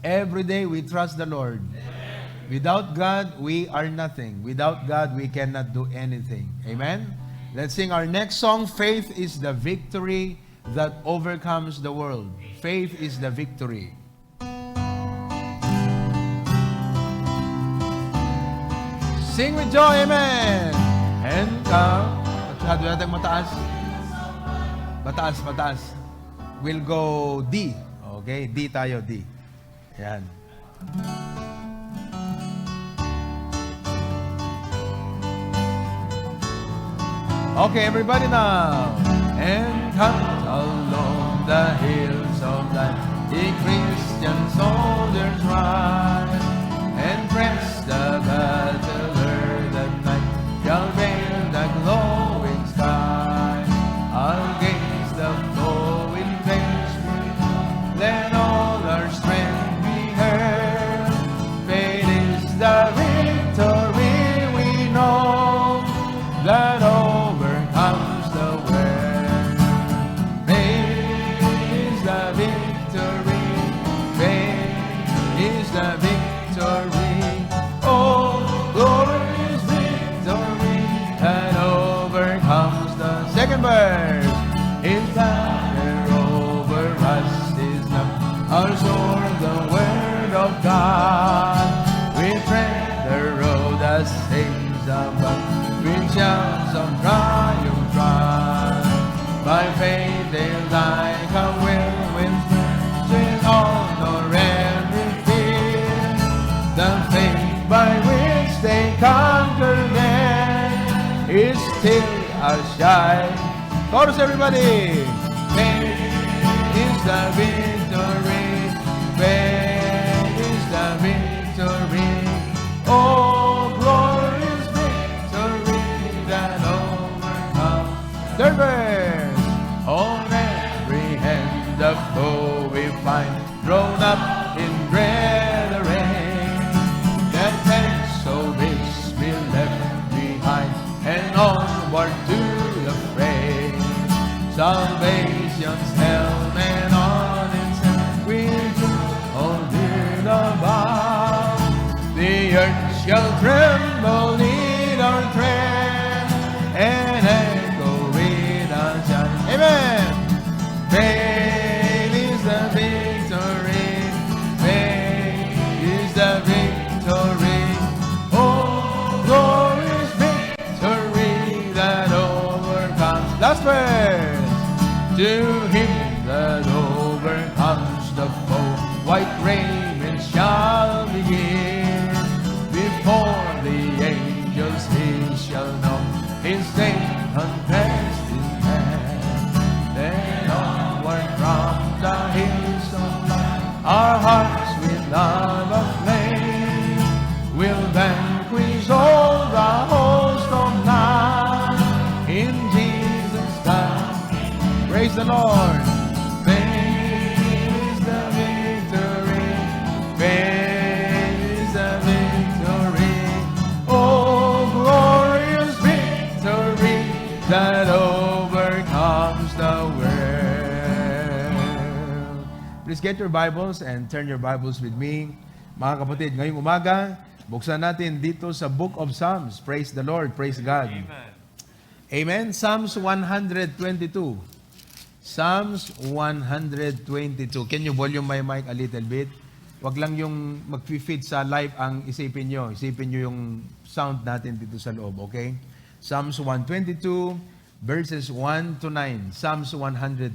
Every day we trust the Lord. Without God, we are nothing. Without God, we cannot do anything. Amen? Let's sing our next song. Faith is the victory that overcomes the world. Faith is the victory. Sing with joy, amen! And masyado natin mataas. Mataas. We'll go D. Okay? D tayo, D. Yan. Okay, everybody now. And come along the hills of life, the Christian soldiers rise, and press the battle at night, shall veil the glowing sky. Against the foe in face, let all our strength be heard. Faith is the victory we know, that overcomes the world. Faith is the victory. Faith is the victory. Oh, glorious victory that overcomes the second verse. His banner over us is love, our sword, the word of God. We tread the road that saves above, with shouts of triumph run. By faith they like a whirlwind, with honor every fear. The faith by which they conquer death is still our shine. Chorus, everybody! Faith is the victory. Faith is the victory. Oh, glorious victory that overcomes. Third verse. On every hand the foe we find, thrown up in dread array. That thanks so this we left behind, and onward to the fray. Salvation's helmet on its head, with all good above. The earth shall tremble in our tread, and echo with a shout. Amen! Faith is the victory. Faith is the victory. Oh, glorious victory that overcomes. Last verse. To him that overcomes the foe, white raiment shall be given. Before the angels he shall know his name confessed in hand. Then onward from the hills of life, our hearts with love aflame will vanquish all the host of night. In Jesus' time, praise the Lord. Faith is the victory. Faith is the victory. Oh, glorious victory that overcomes the world. Please get your Bibles and turn your Bibles with me. Mga kapatid, ngayong umaga, buksan natin dito sa Book of Psalms. Praise the Lord. Praise God. Amen. Amen. Psalms 122. Psalms 122. Can you volume my mic a little bit? Wag lang yung mag-fit sa live ang isipin nyo. Isipin nyo yung sound natin dito sa loob, okay? Psalms 122, verses 1 to 9. Psalms 122,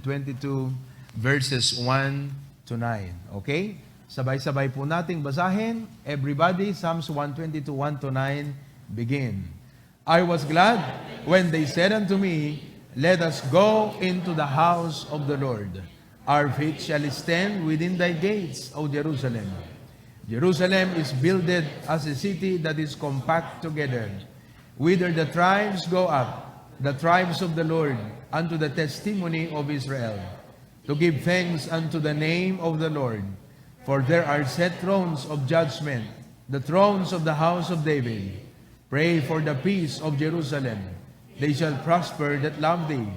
verses 1 to 9. Okay? Sabay-sabay po nating basahin. Everybody, Psalms 122, 1 to 9, begin. I was glad when they said unto me, let us go into the house of the Lord. Our feet shall stand within thy gates, O Jerusalem. Jerusalem is builded as a city that is compact together, whither the tribes go up, the tribes of the Lord, unto the testimony of Israel, to give thanks unto the name of the Lord. For there are set thrones of judgment, the thrones of the house of David. Pray for the peace of Jerusalem. They shall prosper that love thee.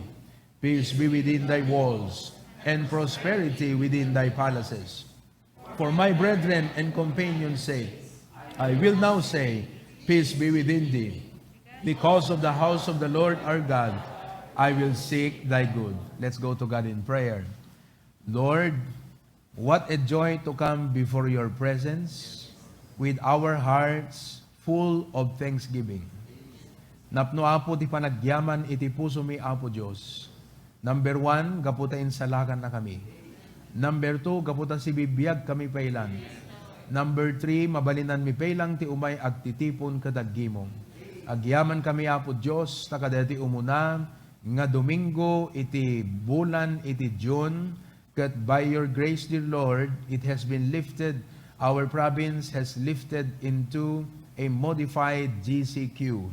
Peace be within thy walls, and prosperity within thy palaces. For my brethren and companions' sake, I will now say, peace be within thee. Because of the house of the Lord our God, I will seek thy good. Let's go to God in prayer. Lord, what a joy to come before your presence with our hearts full of thanksgiving. Napno apo ti panagyaman iti puso mi apo Diyos. Number 1, gaputa insalakan na kami. Number 2, gaputa si bibiyag kami pailan. Number 3, mabalinan mi pailang ti umay agtitipon kadagimong. Agyaman kami apo Diyos, takadati umuna, nga Domingo, iti bulan, iti June, that by your grace, dear Lord, it has been lifted, our province has lifted into a modified GCQ.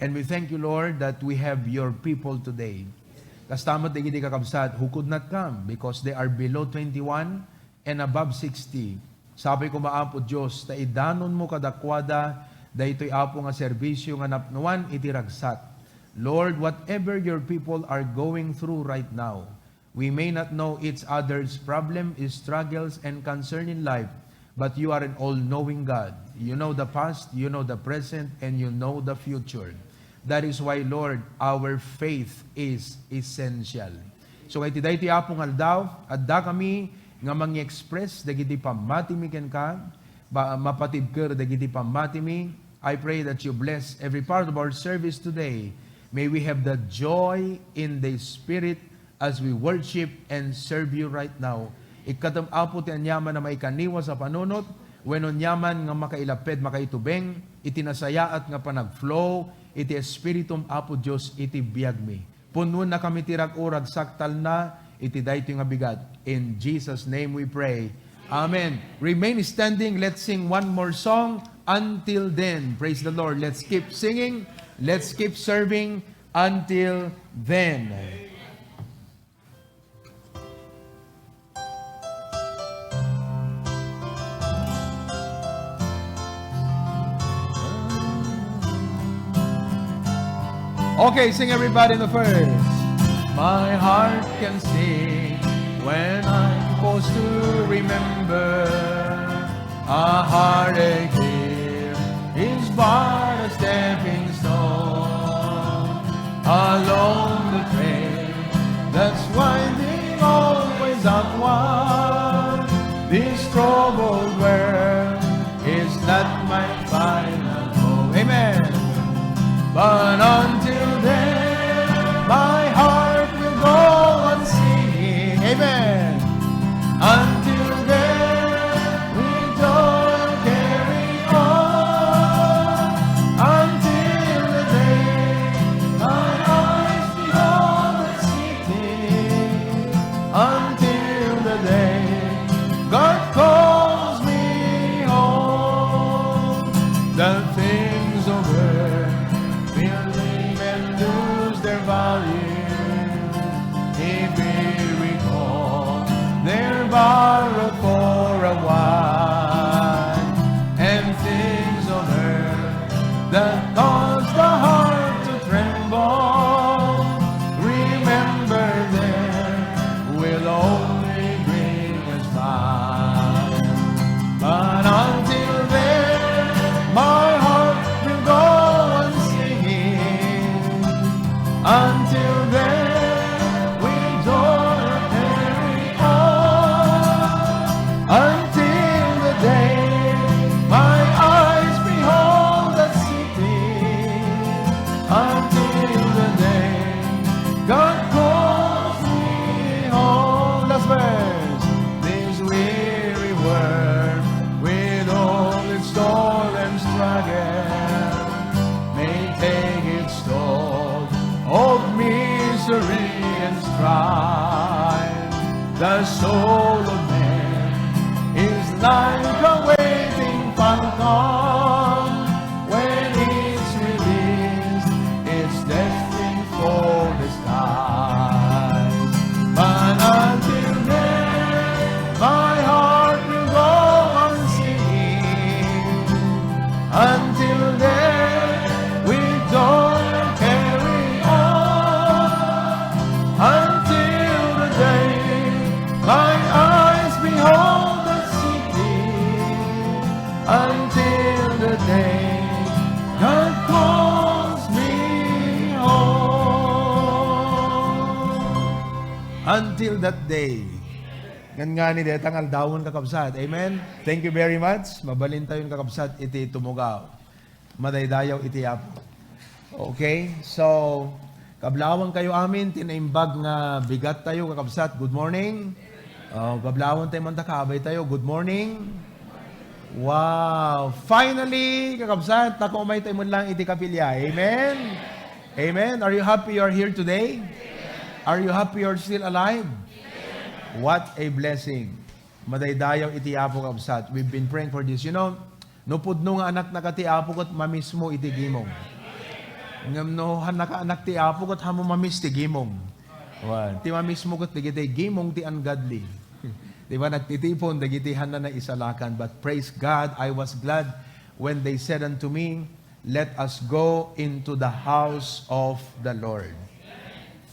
And we thank you, Lord, that we have your people today. Kastamat di kakabsat, who could not come because they are below 21 and above 60. Sabi ko maapo Diyos, ta idanon mo kadakwada, daytoy apo nga serbisyo nga napnuan iti ragsat. Lord, whatever your people are going through right now, we may not know each other's problem, struggles, and concern in life, but you are an all-knowing God. You know the past, you know the present, and you know the future. That is why, Lord, our faith is essential. So, iti dayti apong aldaw, adda kami nga mang-express, dagiti pamatimiken ka, mapatibker dagiti pamatimi. I pray that you bless every part of our service today. May we have the joy in the Spirit as we worship and serve you right now. Ikatam apo ti anyaman na may kaniwa sa panunot, wenon yaman nga makailaped, makaitubeng, itinasayaat nga panagflow, iti Espiritum apo Diyos, iti biyagmi. Punon na kami tirag-urag, saktal na, iti dayto nga bigat. In Jesus' name we pray. Amen. Remain standing. Let's sing one more song. Until then, praise the Lord. Let's keep singing. Let's keep serving until then. Okay, sing everybody in the first. My heart can sing when I'm supposed to remember a heartache here is but a stepping stone along the trail that's winding always upward. This troubled world is not my final home. Amen. But until then, my heart will go on singing. Amen. Until then, we don't carry on. Until the day my eyes behold the city. Until the day God calls me home. The things of earth will leave and lose their value if we recall they're borrowed for a while, and things on earth that cause the heart to tremble, remember them will only bring us by. But until then, my heart will go on singing. Until then, we don't carry on. Until the day my eyes behold the city. Until the day God calls me home. Last verse. This weary world with all its toil and struggle may take its toll of misery and strife. The soul of man is like a waiting falcon. When it's released, it's destined for the skies. But until then, my heart will go on singing. Until then, we don't carry on. Until the day my eyes behold the city. until the day God calls me home. Until that day. Gan nga ni detang aldawon kakabsat. Amen? Thank you very much. Mabalin tayo kakabsat iti tumugaw. Madaydayaw iti apo. Okay? So, kablawang kayo amin, tinaimbag nga bigat tayo kakabsat. Good morning. Kablawang tayo mantakabay tayo. Good morning. Wow! Finally, kakabsat, nakumay tayo mo lang iti kapilya. Amen? Amen? Are you happy you are here today? Are you happy you're still alive? What a blessing. Madaydayaw iti apo kakabsat. We've been praying for this. You know, nupudno nga anak na kati apo kat mamismo iti gimong. Ngam no, naka-anak ti apo kat hamo mamis ti gimong. Ti mamismo kat ti gimong ti ungodly. Diba, nagtitipon, dagitihan na isalakan. But praise God, I was glad when they said unto me, let us go into the house of the Lord.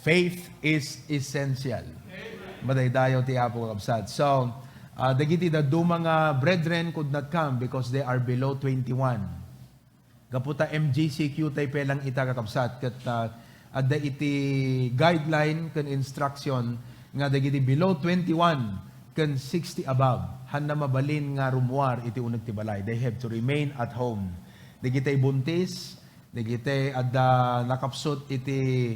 Faith is essential. Madaydayaw ti apo kakabsat. So, dagiti da do mga brethren could not come because they are below 21. Kaputa MGCQ tayo pelang ita kakabsat. Kat adda iti guideline kan instruction nga dagiti below 21 kan 60 above, han na mabalin nga rumuar iti uneg ti balay. They have to remain at home. Digitay buntis, digitay adda nakapsot iti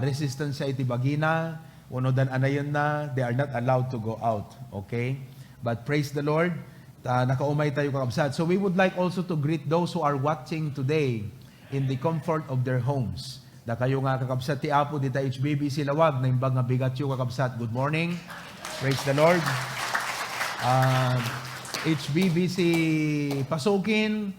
resistance iti bagina, uno dan anayon na, they are not allowed to go out. Okay? But praise the Lord, nakaumay tayo kakabsat. So we would like also to greet those who are watching today in the comfort of their homes. Da kayo nga kakabsat ti Apo dita HBBC Lawag na imbag nga bigatyo kakabsat. Good morning. Praise the Lord. HBBC Pasukin,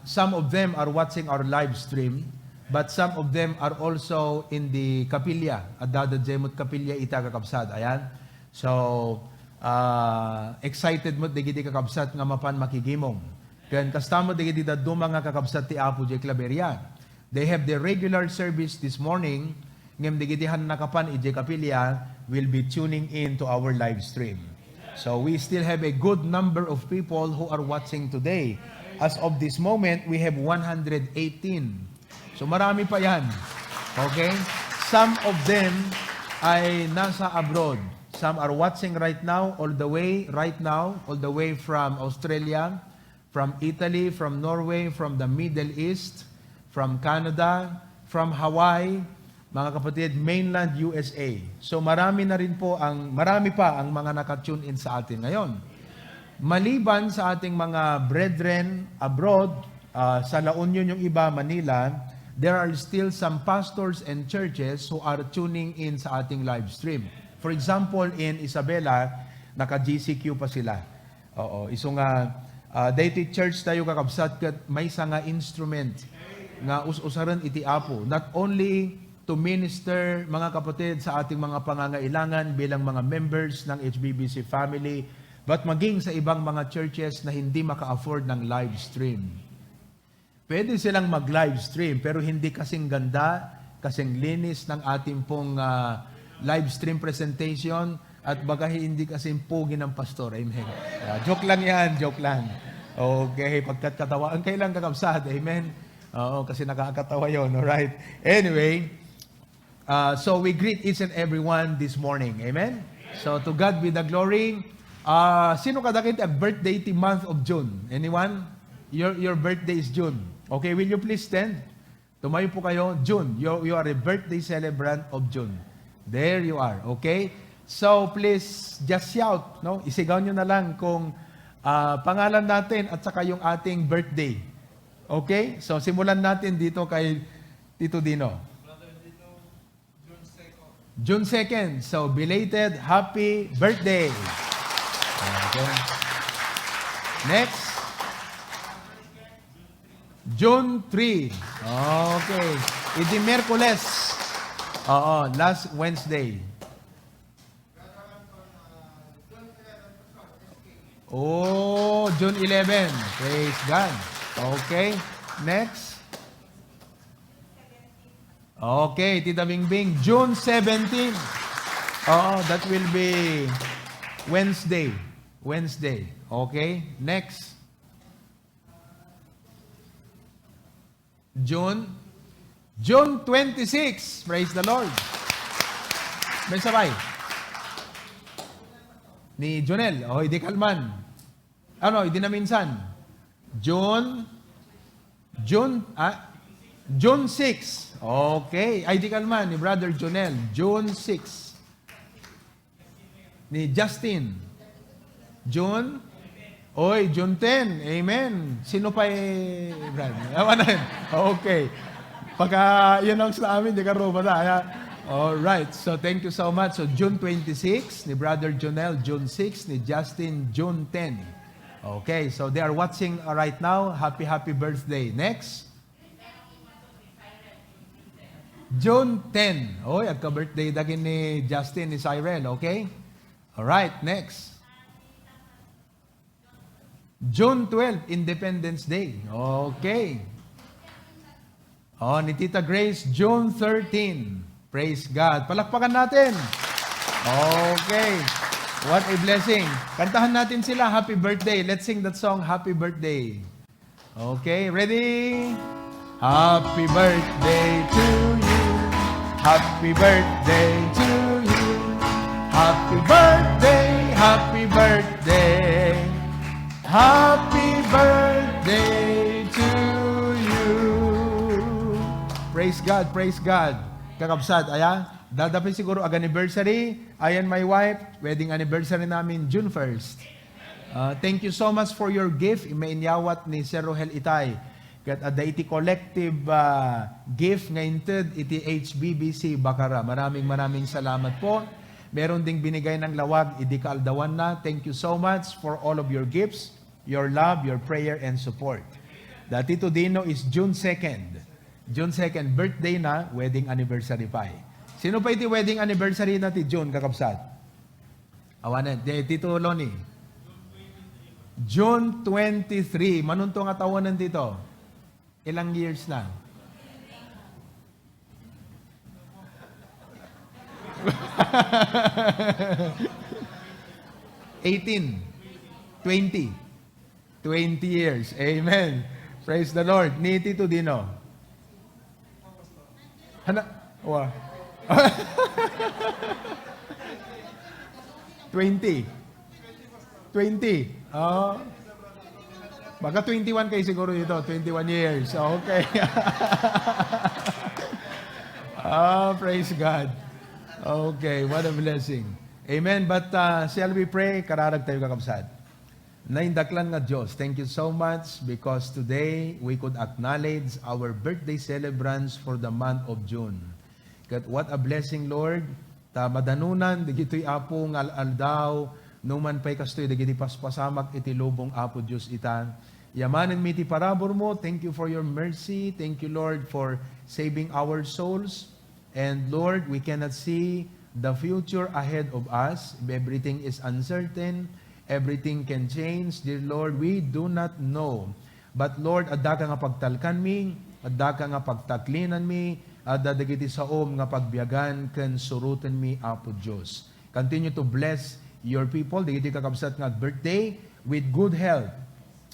some of them are watching our live stream, but some of them are also in the kapilya. Adada Jemot kapilya ita kakabsat. Ayan. So, excited mo digiti kakabsat nga mapan makigimong. Kan kastamo digiti daddo mga kakabsat ti Apo J. Claveria. They have their regular service this morning. Ngem digitihan nakapan ije kapilya will be tuning in to our live stream. So we still have a good number of people who are watching today. As of this moment, we have 118. So marami pa yan. Okay? Some of them ay nasa abroad. Some are watching right now, all the way from Australia, from Italy, from Norway, from the Middle East, from Canada, from Hawaii, mga kapatid, mainland USA. So marami pa ang mga naka-tune in sa atin ngayon. Maliban sa ating mga brethren abroad, sa La Union yung iba, Manila, there are still some pastors and churches who are tuning in sa ating live stream. For example, in Isabela, naka-GCQ pa sila. Oo, iso nga, daily church tayo kakabsat kat may nga instrument nga usaran iti Apo. Not only to minister, mga kapatid, sa ating mga pangangailangan bilang mga members ng HBBC family, but maging sa ibang mga churches na hindi maka-afford ng live stream. Pwede silang mag-live stream, pero hindi kasing ganda, kasing linis ng ating pong live stream presentation, at bagahe hindi kasing pugi ng pastor. Amen. Joke lang yan, joke lang. Okay, pagkatawaan kailan kakabsat. Amen. Oo, kasi nakakatawa yun. Alright. Anyway, so we greet each and everyone this morning. Amen? So to God be the glory. Sino kadakit ang birthday ti month of June? Anyone? Your birthday is June. Okay, will you please stand? Tumayo po kayo. June. You are a birthday celebrant of June. There you are. Okay? So please just shout. No? Isigaw nyo na lang kung pangalan natin at saka yung ating birthday. Okay? So simulan natin dito kay Tito Dino. June 2nd. So, belated happy birthday. Okay. Next. June 3. Okay. Idi Miyerkules. Last Wednesday. Oh, June 11. Praise God. Okay. Next. Okay, Tita Bingbing, June 17. That will be Wednesday. Wednesday. Okay? Next. June 26. Praise the Lord. May sabay. Ni Jonel. O, hindi kalman. Ano, hindi na minsan. June 6. Okay. Ay, di kalman. Ni Brother Jonel. June 6. Ni Justin. June 10. Amen. Sino pa Brad? Okay. Pagka yun ang sa amin, di ka roba na. Alright. So, thank you so much. So, June 26, ni Brother Jonel. June 6, ni Justin. June 10. Okay. So, they are watching right now. Happy birthday. Next. June 10. Oy, agka-birthday dagin ni Justin, ni Cyril. Okay? Alright. Next. June 12, Independence Day. Okay. Ni Tita Grace, June 13. Praise God. Palakpakan natin. Okay. What a blessing. Kantahan natin sila, happy birthday. Let's sing that song, happy birthday. Okay, ready? Happy birthday to you. Happy birthday to you. Happy birthday, happy birthday. Happy birthday to you. Praise God, praise God. Kakabsat, dadapin siguro anniversary. I and my wife, wedding anniversary namin, June 1st. Thank you so much for your gift. Imainyawat ni Sir Rohel Itay. Kat ada iti collective gift ngayon iti HBBC Bacara. Maraming salamat po. Meron ding binigay ng lawag, idi kaaldawan na. Thank you so much for all of your gifts, your love, your prayer, and support. Dati to Dino is June 2nd. June 2nd, birthday na, wedding anniversary pa. Sino pa iti wedding anniversary na ti June, kakabsat? Awanan, Tito Loni. June 23. Manunto nga tawanan dito. Ilang years na? $18, 20 years. Amen. Praise the Lord. Ni Tito Dino. Hana? Wow. 20. Baka 21 kayo siguro dito. 21 years. Okay. Praise God. Okay, what a blessing. Amen. But shall we pray? Kararag tayo kakabsat. Naindaklan nga Diyos, thank you so much because today we could acknowledge our birthday celebrants for the month of June. What a blessing, Lord. Ta madanunan, digito'y apo ng aldaw, numan pa'y kastoy, digiti paspasamak iti lubong apo Diyos ita. Yamanin mi ti parabor mo, thank you for your mercy. Thank you, Lord, for saving our souls. And Lord, we cannot see the future ahead of us. Everything is uncertain. Everything can change. Dear Lord, we do not know. But Lord, adda ka nga pagtalkan mi, adda ka nga pagtaklinan mi, adda dagiti saom nga pagbiyagan ken surutan mi Apo Dios. Continue to bless your people, dagiti kakabsat nga birthday with good health,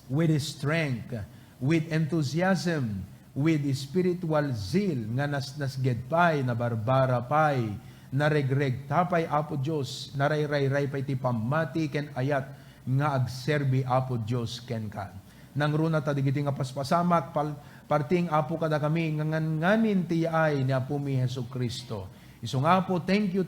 with strength, with enthusiasm, with spiritual zeal nga nasgedpay, na barbara pay, naregreg tapay Apo Dios, narayray pay ti pamati ken ayat nga agserbi Apo Dios ken ka. Nang runa ta digiti nga paspasamak parting Apo kada kami nganganin ti ay ni Apo mi Hesukristo. Isu nga po, thank you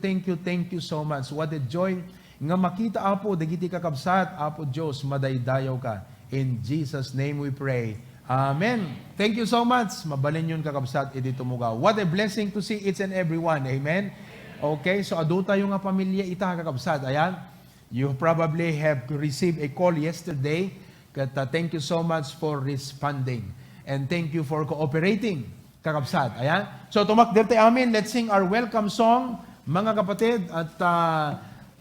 so much. What a joy nga makita Apo digiti kakabsat Apo Dios madaydayaw ka. In Jesus name we pray. Amen. Thank you so much. Mabalin yun kakabsat iti tumugaw. What a blessing to see each and every one. Amen. Okay, so adu tayo nga pamilya ita kakabsat. Ayan. You probably have received a call yesterday. Thank you so much for responding. And thank you for cooperating. Kakabsat. Ayan. So tumakder tayo amin. Let's sing our welcome song, mga kapatid. At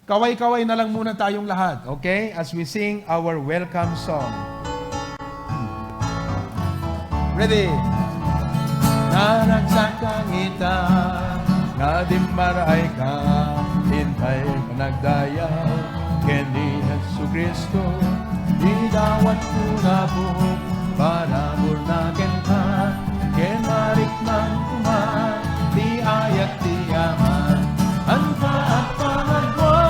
kaway-kaway na lang muna tayong lahat. Okay? As we sing our welcome song. Ready? Nanagsakang ita, nga dimmaray ka, hintay managdayaw, ken ni Jesu Kristo, idawat ko na po, para burnaken ka, ken marikman kuman, di ayat di yaman, anta at panagwa,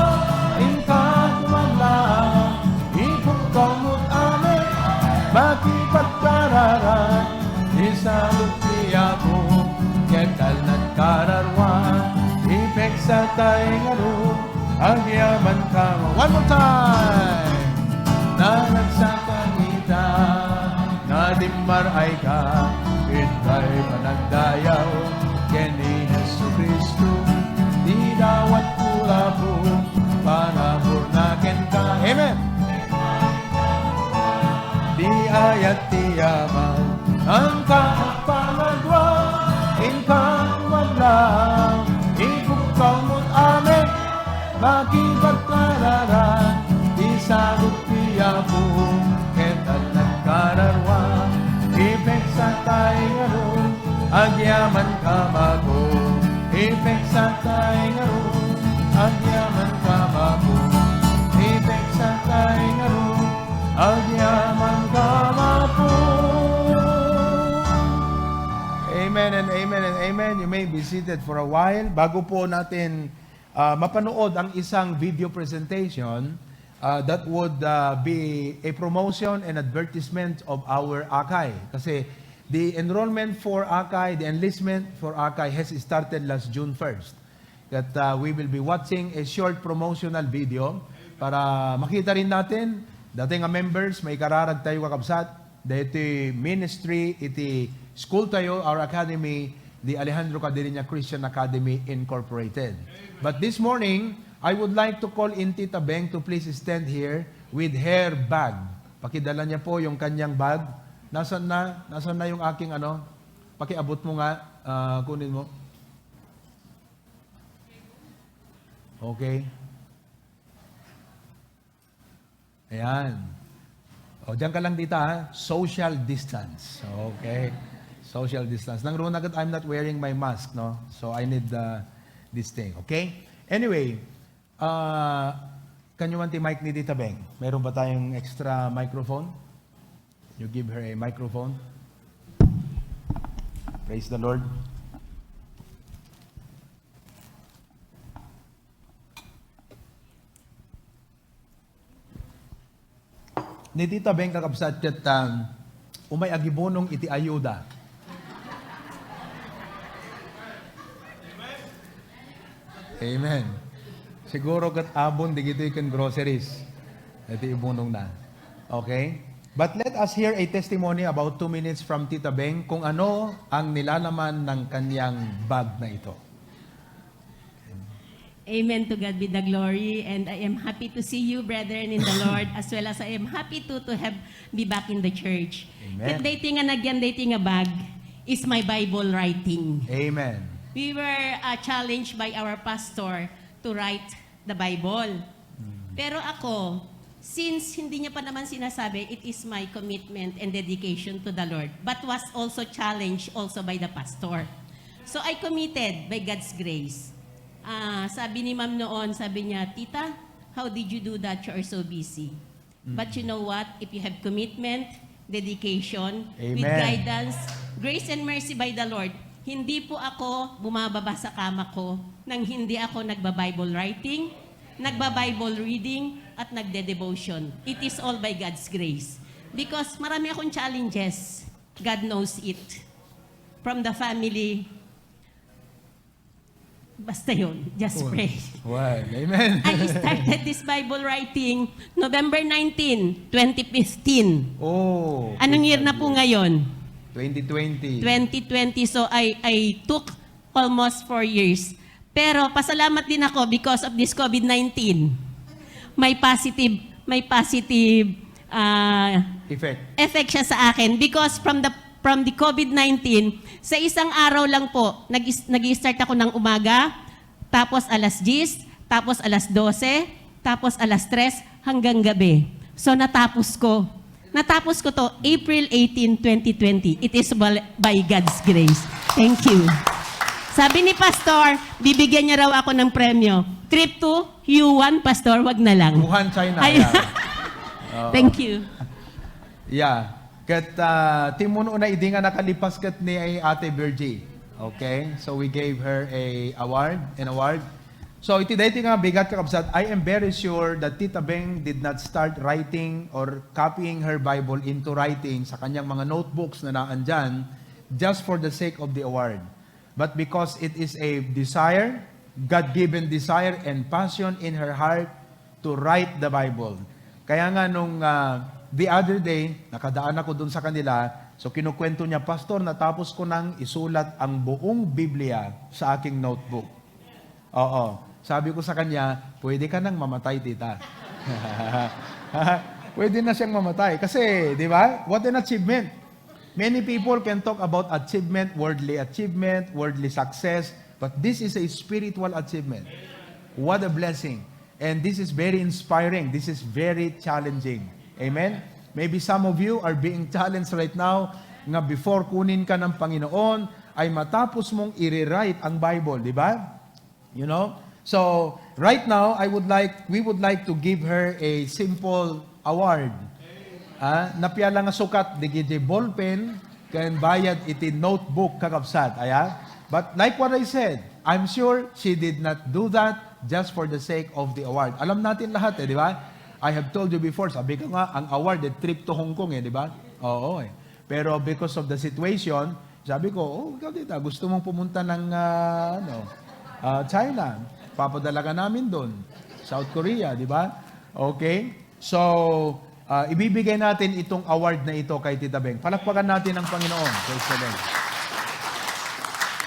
inka kumalang, ipagkamot amin, makipagkararan, isabot niya po, ketal ng kararwan, ipek sa tayong aro, ang yaman ka. One more time! Na nagsakangita, na dimar ay ka, itay panagdayaw, keni Jesu Kristo, di dawat pula po, para burnaken ka. Amen! Di ayat di yaman, ang kapanagwa, ingkang madlang, ipagkamot amin, makipagkararan, isagot niya po, ketal nagkararwa, ipek sa tayong aro, agyaman kamako, ipek sa tayong aro, agyaman kamako, ipek sa tayong aro, agyaman kamako. Amen and amen and amen. You may be seated for a while. Bago po natin mapanood ang isang video presentation, that would be a promotion and advertisement of our AKAI. Kasi the enrollment for AKAI, the enlistment for AKAI has started last June 1st. That we will be watching a short promotional video para makita rin natin, dating nga members, may kararag tayo kakabsat, dahiti ministry, iti school tayo, our academy, the Alejandro Cadelina Christian Academy Incorporated. But this morning, I would like to call in Tita Beng to please stand here with her bag. Pakidala niya po yung kanyang bag. Nasaan na? Nasaan na yung aking ano? Pakiabot mo nga. Kunin mo. Okay. Ayan. O, diyan ka lang dita ha. Social distance. Okay. Social distance. Nang roon agad, I'm not wearing my mask, no? So, I need this thing. Okay? Anyway, can you want the mic ni Tita Beng? Meron ba tayong extra microphone? You give her a microphone. Praise the Lord. Ni Tita Beng kakabsat kat umay agibonong iti ayuda. Amen. Siguro kat abon di gito ikan groceries. Ito ibunong na. Okay? But let us hear a testimony about 2 minutes from Tita Beng kung ano ang nilalaman ng kanyang bag na ito. Amen. To God be the glory. And I am happy to see you, brethren, in the Lord, as well as I am happy to have be back in the church. Amen. Kat dating a bag is my Bible writing. Amen. We were challenged by our pastor to write the Bible. Pero ako, since hindi niya pa naman sinasabi, it is my commitment and dedication to the Lord, but was also challenged also by the pastor. So I committed by God's grace. Sabi ni ma'am noon, sabi niya, Tita, how did you do that? You are so busy. But you know what? If you have commitment, dedication, Amen. with guidance, grace and mercy by the Lord, hindi po ako bumababa sa kama ko nang hindi ako nagba-Bible writing, nagba-Bible reading, at nagde-devotion. It is all by God's grace. Because marami akong challenges. God knows it. From the family, basta yun, just pray. Well, amen. I started this Bible writing November 19, 2015. Oh. Anong year na po ngayon? 2020. 2020. So I took almost 4 years. Pero pasalamat din ako because of this COVID-19. May positive effect siya sa akin because from the COVID-19, sa isang araw lang po, nag-start ako ng umaga, tapos alas 10, tapos alas 12, tapos alas 3, hanggang gabi. So natapos ko to April 18, 2020. It is by God's grace. Thank you. Sabi ni Pastor, bibigyan niya raw ako ng premyo. Trip to Yuan, Pastor, wag na lang. Wuhan, China. Ay, Oo. Thank you. Yeah. Kat timuno na idi nga nakalipas kat ni Ate Virgie. Okay? So we gave her an award. So iti dayti nga bigat kakabsat, I am very sure that Tita Beng did not start writing or copying her Bible into writing sa kanyang mga notebooks na naandyan just for the sake of the award. But because it is a desire, God-given desire and passion in her heart to write the Bible. Kaya nga nung the other day, nakadaan ako dun sa kanila, so kinukwento niya, Pastor, natapos ko nang isulat ang buong Biblia sa aking notebook. Oo. Sabi ko sa kanya, pwede ka nang mamatay, tita. Pwede na siyang mamatay. Kasi, di ba? What an achievement. Many people can talk about achievement, worldly success, but this is a spiritual achievement. What a blessing. And this is very inspiring. This is very challenging. Amen? Maybe some of you are being challenged right now nga before kunin ka ng Panginoon ay matapos mong i-rewrite ang Bible, di ba? You know? So, right now, we would like to give her a simple award. Napya lang nga sukat, di ballpen, kan bayad iti notebook kakabsat. But like what I said, I'm sure she did not do that just for the sake of the award. Alam natin lahat, di ba? I have told you before, sabi ko nga, ang award, trip to Hong Kong, di ba? Oo, eh. Pero because of the situation, sabi ko, ikaw dito, gusto mong pumunta ng China. Papadala ka namin doon. South Korea, di ba? Okay? So, ibibigay natin itong award na ito kay Tita Beng. Palakpakan natin ang Panginoon. Praise the Lord.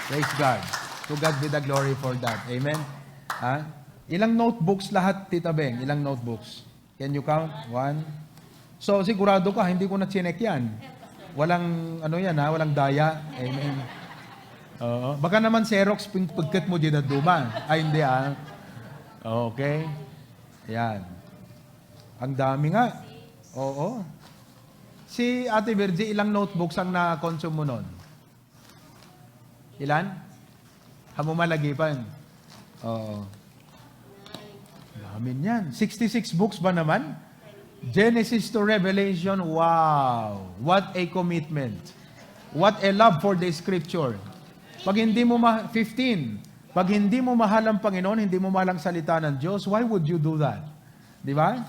Praise God. To God be the glory for that. Amen? Ilang notebooks lahat, Tita Beng? Ilang notebooks? Can you count? 1. So, sigurado ka, hindi ko na chinek yan. Walang, walang daya. Amen. Oo. Baka naman Xerox, pagkat mo dyan at duma. Ay, hindi Okay. Yan. Ang dami nga. Oo. Si Ate Virgie, ilang notebooks ang na-consume mo nun? Ilan? Hamumalagipan. Oo. Amin yan. 66 books ba naman? Genesis to Revelation. Wow! What a commitment. What a love for the Scripture. Pag hindi mo 15, pag hindi mo mahal ang Panginoon, hindi mo mahal ang salita ng Diyos, why would you do that? Di ba?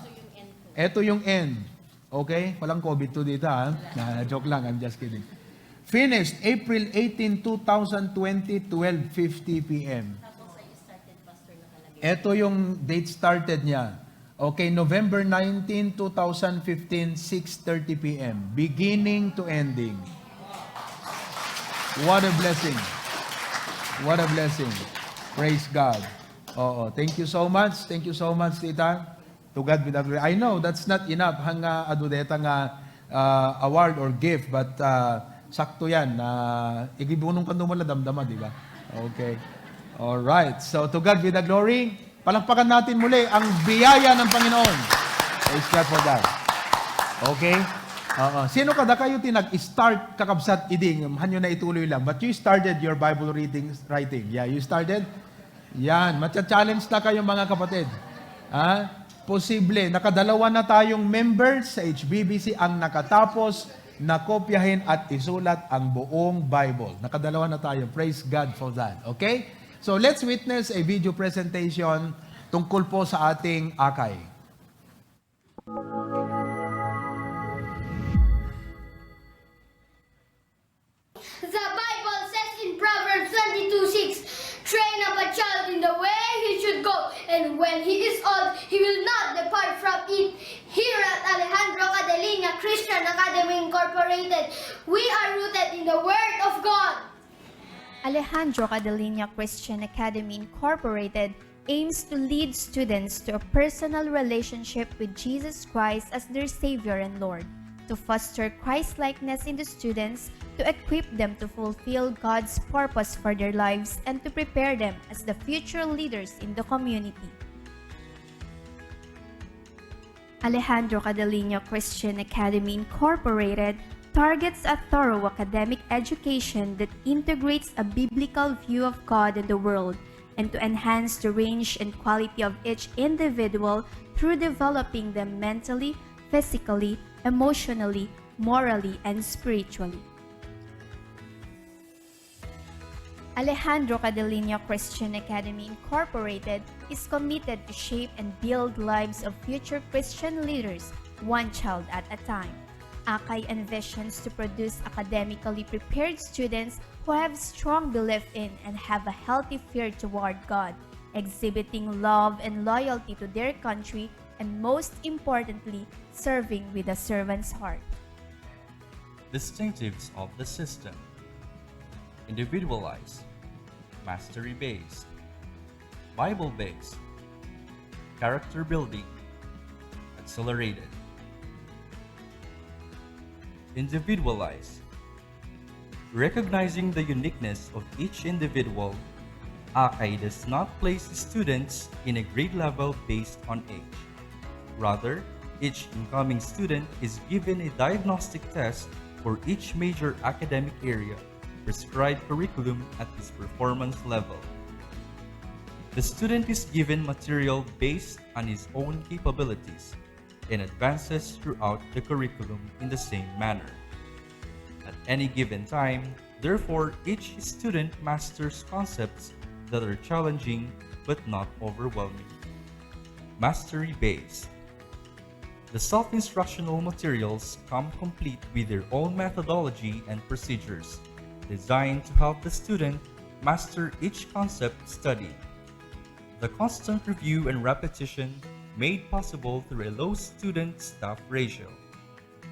Ito yung end. Okay? Walang COVID to dito, Joke lang, I'm just kidding. Finished April 18, 2020, 12:50 p.m. Ito yung date started niya. Okay, November 19, 2015, 6:30 p.m. Beginning to ending. What a blessing. What a blessing. Praise God. Oo, thank you so much. Thank you so much, Tita. To God be the glory. I know that's not enough hanga adudeta nga award or gift, but sakto yan. Igibunong ka dumala damdama, di ba? Okay. Alright. So, to God be the glory. Palakpakan natin muli ang biyaya ng Panginoon. Praise God for that. Okay? Sino kada kayo tinag-start kakabsat iding? Hanyo na ituloy lang. But you started your Bible writing. Yeah, you started? Yan. Matcha-challenge na kayo mga kapatid. Posible. Nakadalawa na tayong members sa HBBC ang nakatapos na kopyahin at isulat ang buong Bible. Nakadalawa na tayo. Praise God for that. Okay? So let's witness a video presentation tungkol po sa ating akay. The Bible says in Proverbs 22:6, train up a child in the way he should go, and when he is old, he will not depart from it. Here at Alejandro Cadelina Christian Academy Incorporated, we are rooted in the Word of God. Alejandro Cadelina Christian Academy Incorporated aims to lead students to a personal relationship with Jesus Christ as their Savior and Lord, to foster Christ-likeness in the students, to equip them to fulfill God's purpose for their lives, and to prepare them as the future leaders in the community. Alejandro Cadelina Christian Academy Incorporated targets a thorough academic education that integrates a biblical view of God and the world, and to enhance the range and quality of each individual through developing them mentally, physically, emotionally, morally, and spiritually. Alejandro Cadelina Christian Academy Incorporated is committed to shape and build lives of future Christian leaders, one child at a time. Akay envisions to produce academically prepared students who have strong belief in and have a healthy fear toward God, exhibiting love and loyalty to their country, and most importantly, serving with a servant's heart. Distinctives of the system: individualized, mastery-based, Bible-based, character building, accelerated. Individualized. Recognizing the uniqueness of each individual, Akay does not place students in a grade level based on age. Rather, each incoming student is given a diagnostic test for each major academic area, prescribed curriculum at his performance level. The student is given material based on his own capabilities and advances throughout the curriculum in the same manner. At any given time, therefore, each student masters concepts that are challenging but not overwhelming. Mastery-based. The self-instructional materials come complete with their own methodology and procedures, designed to help the student master each concept studied. The constant review and repetition, made possible through a low student-staff ratio,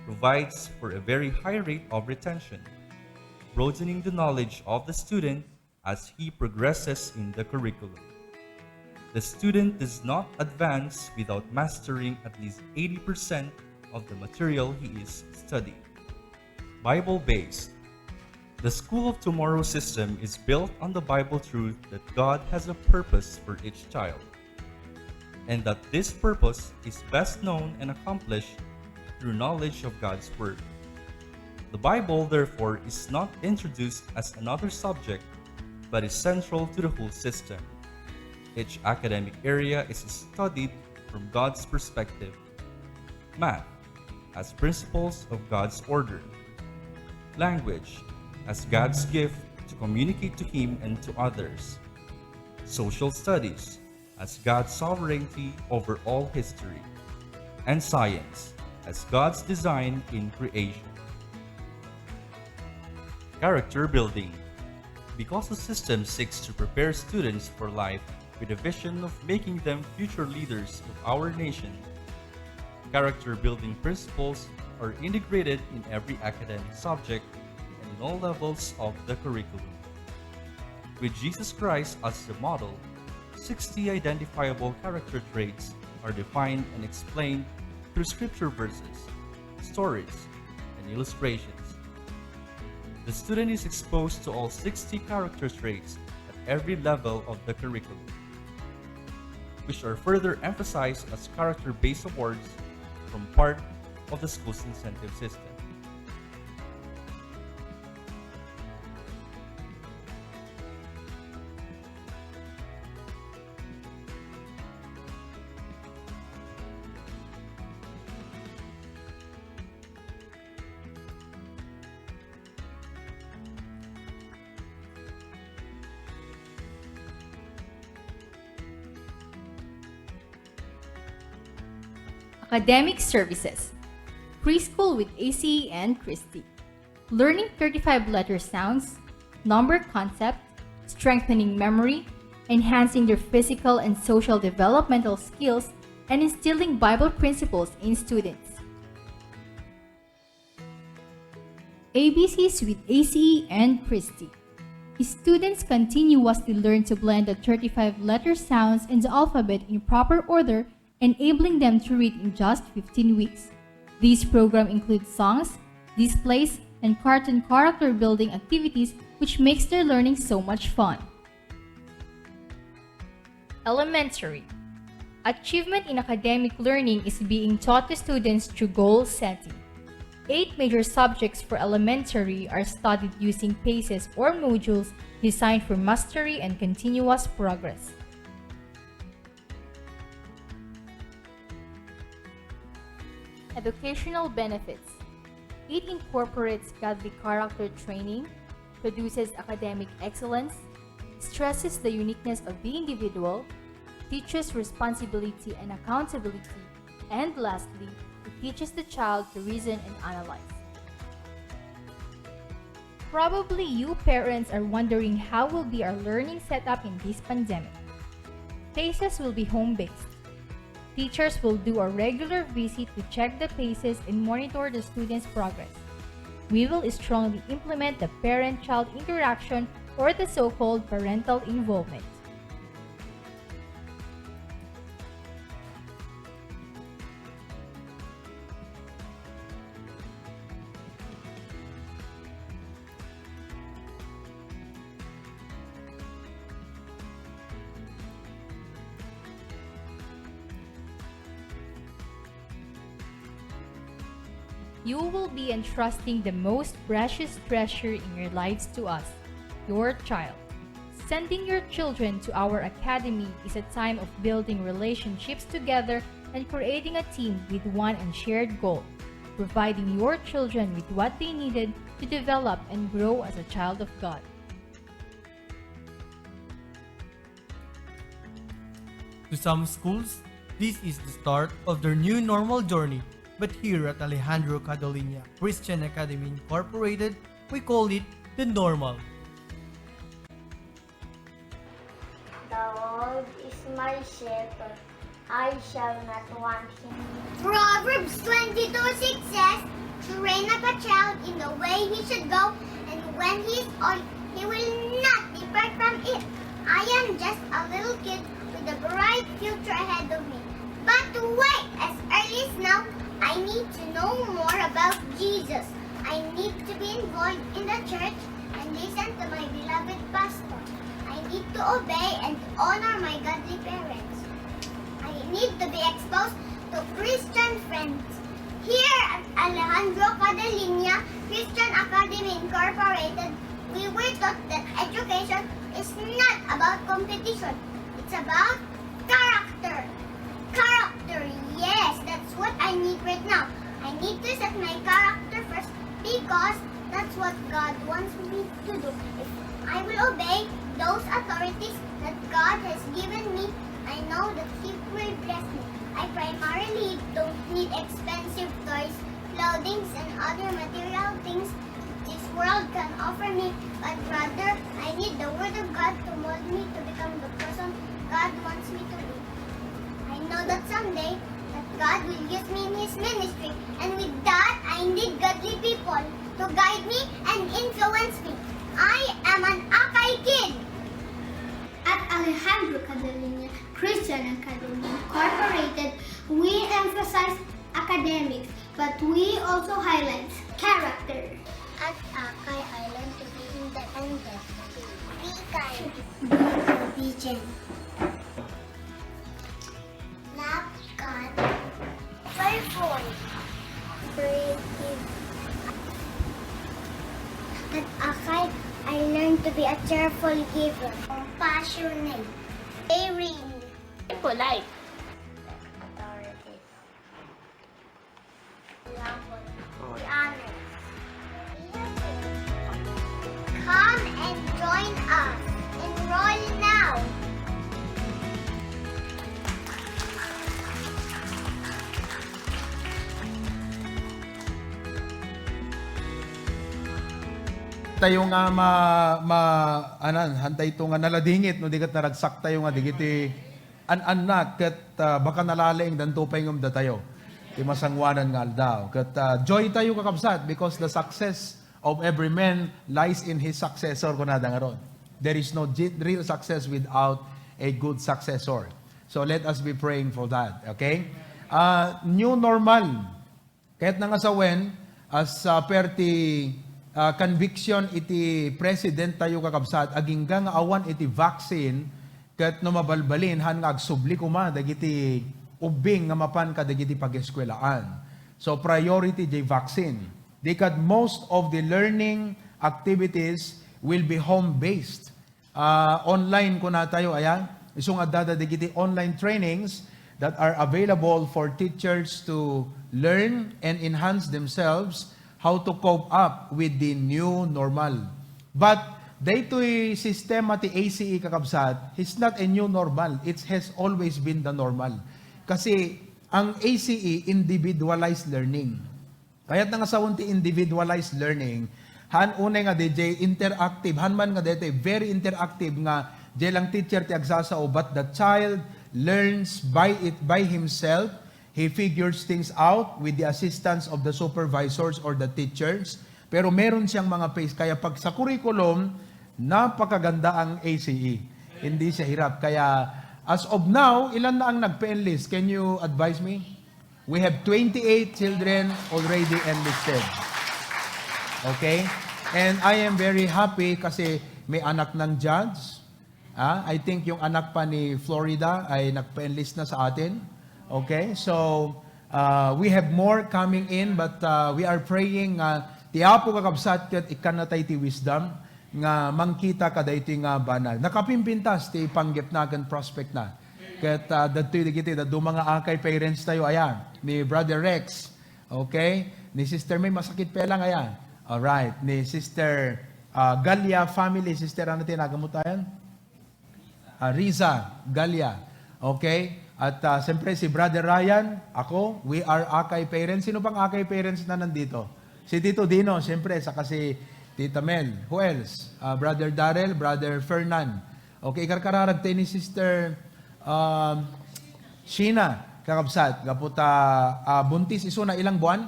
provides for a very high rate of retention, broadening the knowledge of the student as he progresses in the curriculum. The student does not advance without mastering at least 80% of the material he is studying. Bible-based. The School of Tomorrow system is built on the Bible truth that God has a purpose for each child, and that this purpose is best known and accomplished through knowledge of God's Word. The Bible, therefore, is not introduced as another subject, but is central to the whole system. Each academic area is studied from God's perspective. Math, as principles of God's order. Language, as God's gift to communicate to Him and to others. Social studies, as God's sovereignty over all history. And science, as God's design in creation. Character building. Because the system seeks to prepare students for life with a vision of making them future leaders of our nation, character building principles are integrated in every academic subject and in all levels of the curriculum. With Jesus Christ as the model, 60 identifiable character traits are defined and explained through scripture verses, stories, and illustrations. The student is exposed to all 60 character traits at every level of the curriculum, which are further emphasized as character-based awards from part of the school's incentive system. Academic Services, Preschool with ACE and Christie, Learning 35 letter sounds, number concept, strengthening memory, enhancing their physical and social developmental skills, and instilling Bible principles in students. ABCs with ACE and Christie. Students continuously learn to blend the 35 letter sounds in the alphabet in proper order, enabling them to read in just 15 weeks. This program includes songs, displays, and cartoon character building activities, which makes their learning so much fun. Elementary. Achievement in academic learning is being taught to students through goal setting. 8 major subjects for elementary are studied using paces or modules designed for mastery and continuous progress. Educational benefits. It incorporates godly character training, produces academic excellence, stresses the uniqueness of the individual, teaches responsibility and accountability, and lastly, it teaches the child to reason and analyze. Probably you parents are wondering how will be our learning setup in this pandemic. Paces will be home-based. Teachers will do a regular visit to check the paces and monitor the students' progress. We will strongly implement the parent-child interaction or the so-called parental involvement. You will be entrusting the most precious treasure in your lives to us, your child. Sending your children to our academy is a time of building relationships together and creating a team with one and shared goal, providing your children with what they needed to develop and grow as a child of God. To some schools, this is the start of their new normal journey. But here at Alejandro Cadelina Christian Academy Incorporated, we call it the normal. The Lord is my shepherd, I shall not want him. Proverbs 22:6 says, train up a child in the way he should go, and when he is old, he will not depart from it. I am just a little kid with a bright future ahead of me. But wait, as early as now, I need to know more about Jesus. I need to be involved in the church and listen to my beloved pastor. I need to obey and honor my godly parents. I need to be exposed to Christian friends. Here at Alejandro Cadelina Christian Academy Incorporated, we were taught that education is not about competition. It's about character. Character, yes, that's what I need right now. I need to set my character first because that's what God wants me to do. If I will obey those authorities that God has given me, I know that He will bless me. I primarily don't need expensive toys, clothing, and other material things this world can offer me, but rather I need the Word of God to mold me to become the person God wants me to be. I know that someday that God will use me in His ministry, and with that I need godly people to guide me and influence me. I am an Akay kid. At Alejandro Cadelina Christian Academy Incorporated, we emphasize academics, but we also highlight character. At Akay, I learn to be independent, be kind, be obedient. Love God, fearful, creative. At Akay, I learned to be a cheerful giver, compassionate, caring, polite, authority, lovable, be honest. Come and join us. Enroll now. Tayo nga hantay ito nga naladingit no digat naragsak tayo nga digiti anak ket baka nalalaing dan tupay ngem da tayo ti masangwanan nga aldaw ket joy tayo kakabsat because the success of every man lies in his successor kunada nga ron. There is no real success without a good successor. So let us be praying for that, okay? New normal. Kahit nga sa when as per ti conviction iti president tayo kakabsat agingga nga awan iti vaccine ket no mabalbalin han nga agsubli kuma dagiti ubing nga mapan ka dagiti pag-eskwelaan. So priority di vaccine. Because most of the learning activities will be home-based. Online ko na tayo, ayan. Isong adada digiti online trainings that are available for teachers to learn and enhance themselves how to cope up with the new normal. But daytoy sistema ti ACE kakabsat, it's not a new normal. It has always been the normal. Kasi ang ACE, individualized learning. Kaya't nga sa ti individualized learning, han unay nga DJ interactive, han man nga dito very interactive nga lang teacher ti agsasao, but the child learns by himself. He figures things out with the assistance of the supervisors or the teachers. Pero meron siyang mga pace. Kaya pag sa curriculum, napakaganda ang ACE. Hindi siya hirap. Kaya as of now, ilan na ang nagpa-enlist? Can you advise me? We have 28 children already enlisted. Okay? And I am very happy kasi may anak ng judge. I think yung anak pa ni Florida ay nagpa-enlist na sa atin. Okay? So, we have more coming in, but we are praying ti apo kakabsat ket ikanatay ti wisdom nga mangkita kada iti nga banal. Nakapimpintas ti panggepnagan prospect na. Ket dadtoy digiti da mga akay parents tayo ayan ni Brother Rex. Okay? Ni Sister May masakit pa lang ayan. All right. Ni Sister Galia family, Sister ano tinagamutayan? Riza Galia. Okay? At siyempre si Brother Ryan, ako, we are akay parents. Sino pang akay parents na nandito? Si Tito Dino, siyempre, saka si Tita Mel. Who else? Brother Darrell, Brother Fernan. Okay, karkararag tayo ni Sister Sheena, kakabsat. Gaputa, buntis iso na ilang buwan?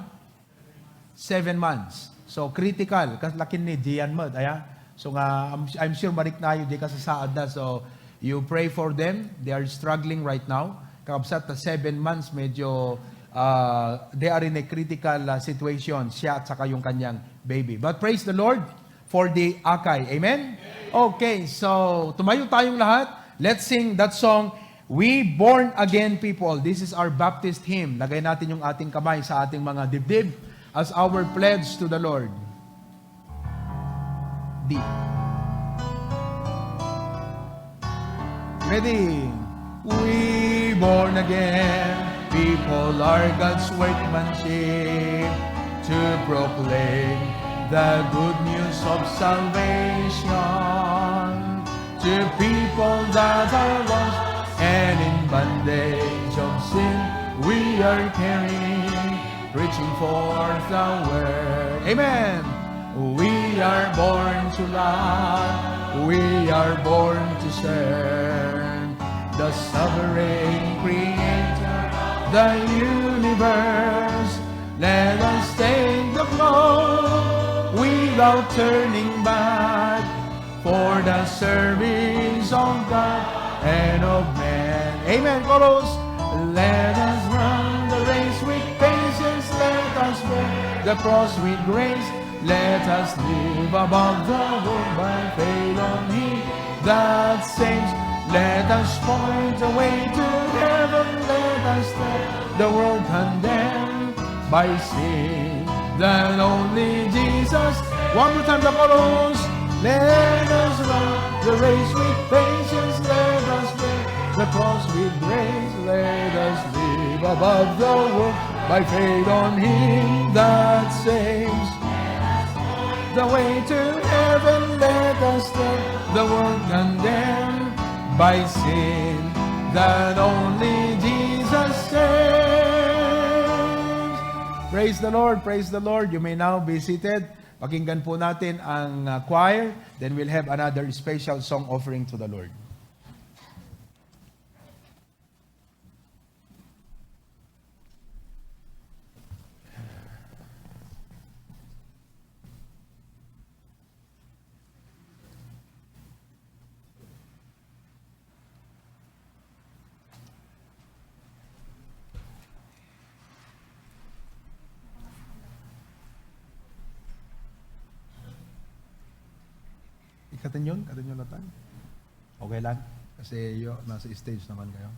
7 months. So, critical. Lakin ni Gian Mod, aya? So, I'm sure marik na yun, di ka sasaad na. So, you pray for them. They are struggling right now. Kakabsat na 7 months, medyo they are in a critical situation, siya at saka yung kanyang baby. But praise the Lord for the Akay. Amen? Okay, so tumayo tayong lahat. Let's sing that song, We Born Again People. This is our Baptist hymn. Lagay natin yung ating kamay sa ating mga dibdib as our pledge to the Lord. D. Ready? We born again, people are God's workmanship, to proclaim the good news of salvation, to people that are lost and in bondage of sin. We are carrying, preaching forth the word. Amen. We are born to love, we are born to serve the sovereign creator, the universe. Let us take the flow without turning back, for the service of God and of man. Amen, chorus. Let us run the race with patience, let us bear the cross with grace. Let us live above the world by faith on Him that saves. Let us point the way to heaven. Let us let the world condemned by sin. That only Jesus. One more time, the chorus. Let us run the race with patience. Let us bear the cross with grace. Let us live above the world by faith on Him that saves. The way to heaven, let us let the world condemned by sin, that only Jesus saves. Praise the Lord, praise the Lord. You may now be seated. Pakinggan po natin ang choir, then we'll have another special song offering to the Lord. Katanyon na tayo. Okay lang? Kasi nasa stage naman kayo.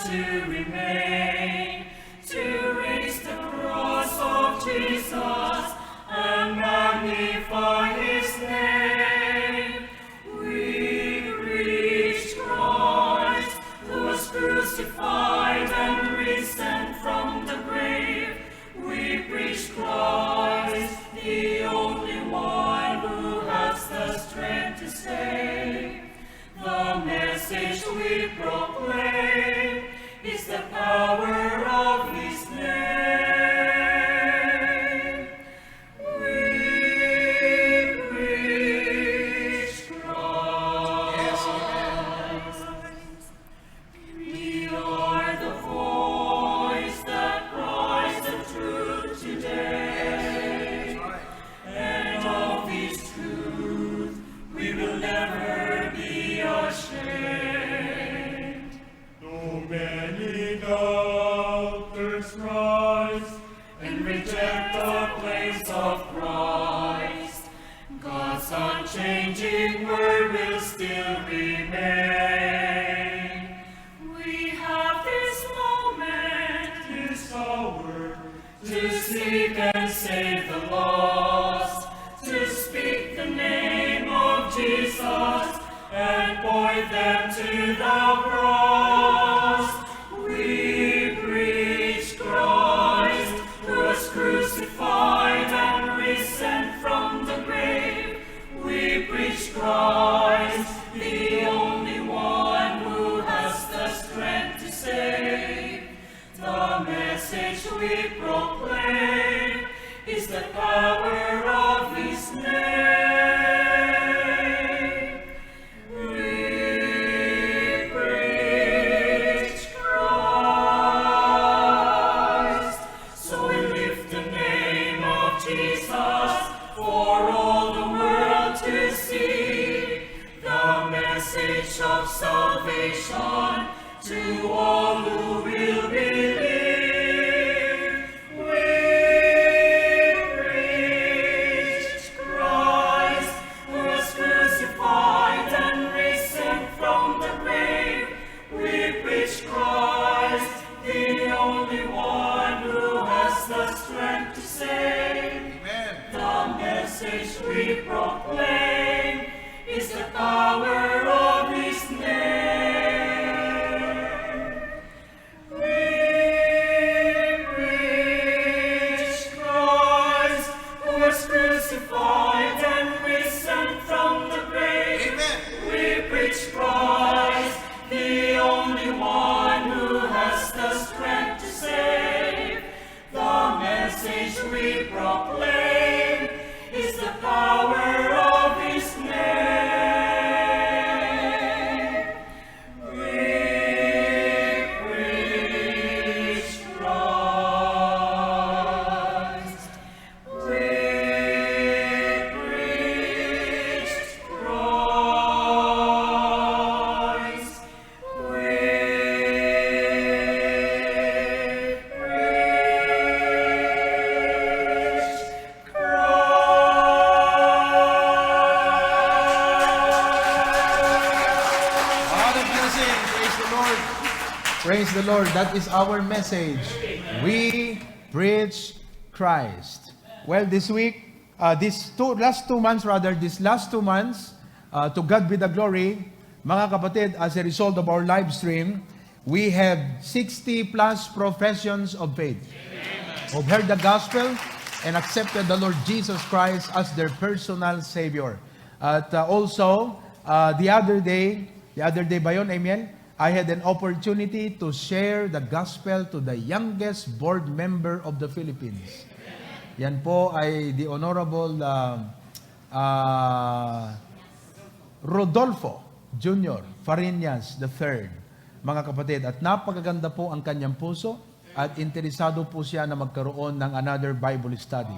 to remain, to raise the cross of Jesus and magnify his name. We preach Christ, who was crucified and risen from the grave. We preach Christ, the only one who has the strength to save. The message we proclaim is the power of his name. We preach Christ. We are the voice that cries the truth today. And of his truth we will never be ashamed. Though many doubters rise and reject the place of Christ, God's unchanging word will still remain. We have this moment, this hour, to seek and save the lost, to speak the name of Jesus and point them to the cross. We preach Christ, who was crucified and risen from the grave. We preach Christ, the only one who has the strength to save. The message we proclaim is the power of his name. We preach Christ. So we lift the name of Jesus for all the world to see. The message of salvation to all who will believe. We preach Christ, who was crucified and risen from the grave. We preach Christ, the only one who has the strength to save. The message we proclaim is the power of his name. We preach Christ, who was crucified and risen from the grave. We preach Christ, the only one who has the strength to save. The message we proclaim is the power of his name. We preach Christ. We preach Christ. We Praise the Lord. That is our message. We preach Christ. Well, this week, these last two months, to God be the glory, mga kapatid, as a result of our live stream, we have 60 plus professions of faith who've heard the gospel and accepted the Lord Jesus Christ as their personal Savior. At also, the other day ba yun, Amiel? I had an opportunity to share the gospel to the youngest board member of the Philippines. Yan po ay the Honorable Rodolfo Jr. Fariñas III. Mga kapatid, at napakaganda po ang kanyang puso at interesado po siya na magkaroon ng another Bible study.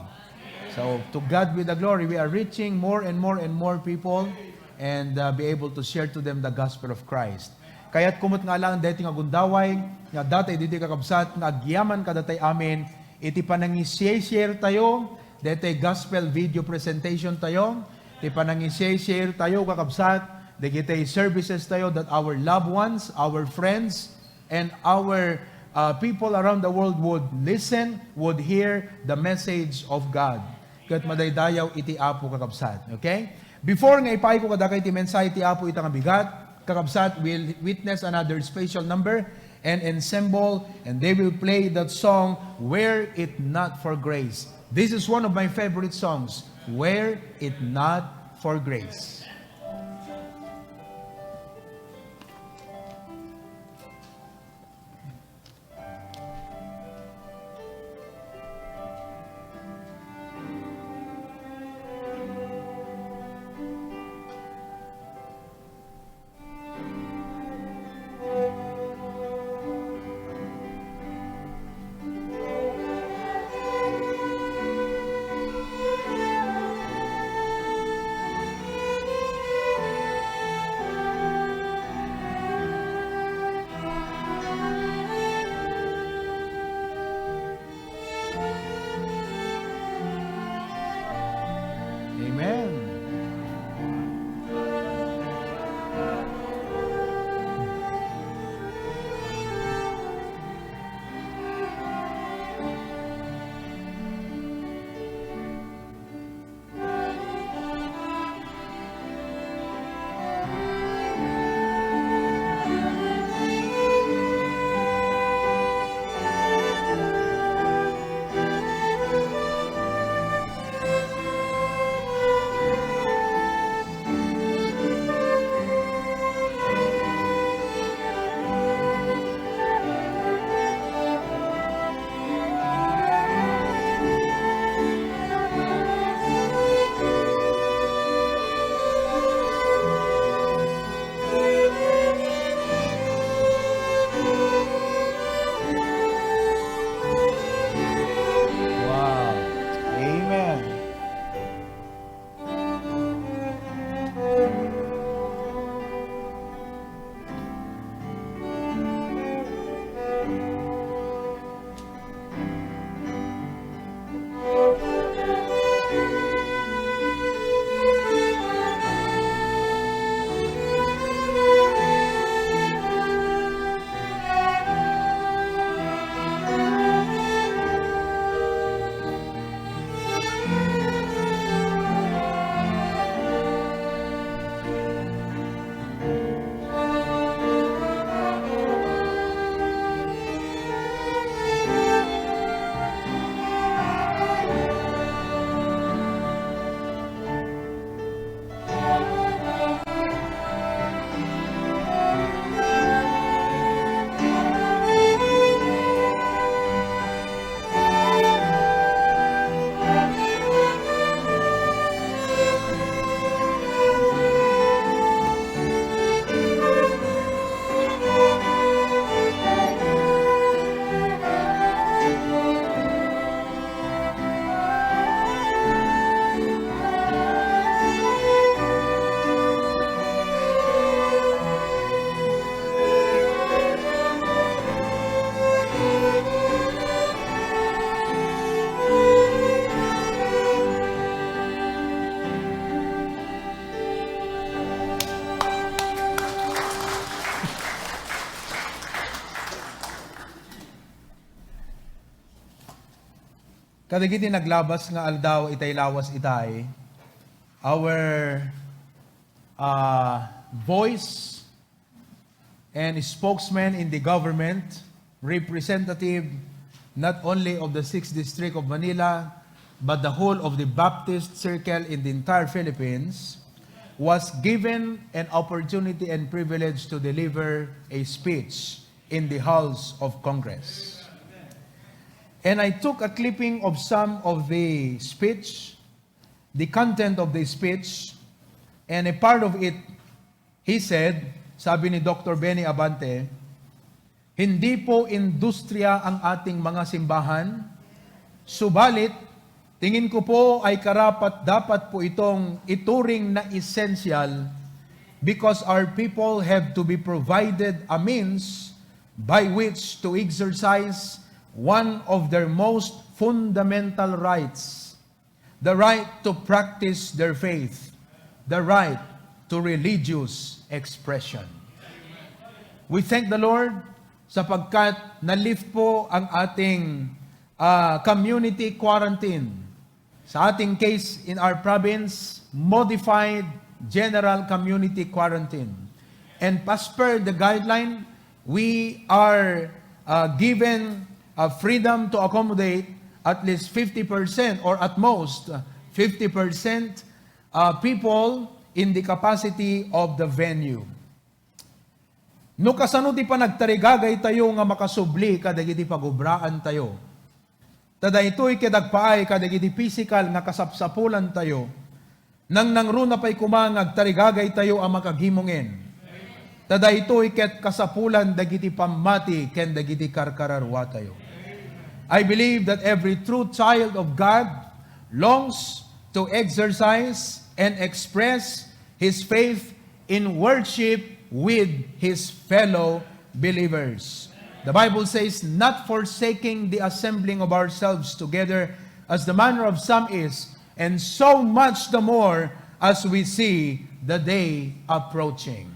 So, to God be the glory. We are reaching more and more and more people and be able to share to them the gospel of Christ. Kaya't kumot nga lang dati nga gundaway, nga dati diti kakabsat, nga agyaman ka datay amin, iti panangi-share tayo, dati gospel video presentation tayo, iti panangi-share tayo kakabsat, dati services tayo that our loved ones, our friends, and our people around the world would listen, would hear the message of God. Kat madaydayaw iti apo kakabsat. Okay? Before nga ipay ko kadakay ti mensahe ti apo itang bigat, kakabsat will witness another special number and ensemble, and they will play that song, Were It Not For Grace. This is one of my favorite songs, Were It Not For Grace. Kadagiti naglabas nga aldaw itay lawas itay, our voice and spokesman in the government, representative not only of the 6th District of Manila, but the whole of the Baptist circle in the entire Philippines, was given an opportunity and privilege to deliver a speech in the halls of Congress. And I took a clipping of some of the speech, the content of the speech, and a part of it, he said, sabi ni Dr. Benny Abante, hindi po industriya ang ating mga simbahan, subalit, tingin ko po ay karapat-dapat po itong ituring na essential because our people have to be provided a means by which to exercise one of their most fundamental rights, the right to practice their faith, the right to religious expression. We thank the Lord sapagkat na-lift po ang ating community quarantine. Sa ating case in our province, modified general community quarantine. And as per the guideline, we are given freedom to accommodate at least 50% or at most 50% people in the capacity of the venue. No kasano di pa nagtarigagay tayo nga makasubli kadagiti pagubraan tayo. Tada ito'y kadagpaay kadagiti physical nga kasapsapulan tayo. Nang nangruna pa'y kumangag tarigagay tayo ang makagimongin. Tada ito'y ket kasapulan dagiti pamati ken dagiti karkararwa tayo. I believe that every true child of God longs to exercise and express his faith in worship with his fellow believers. The Bible says, not forsaking the assembling of ourselves together as the manner of some is, and so much the more as we see the day approaching.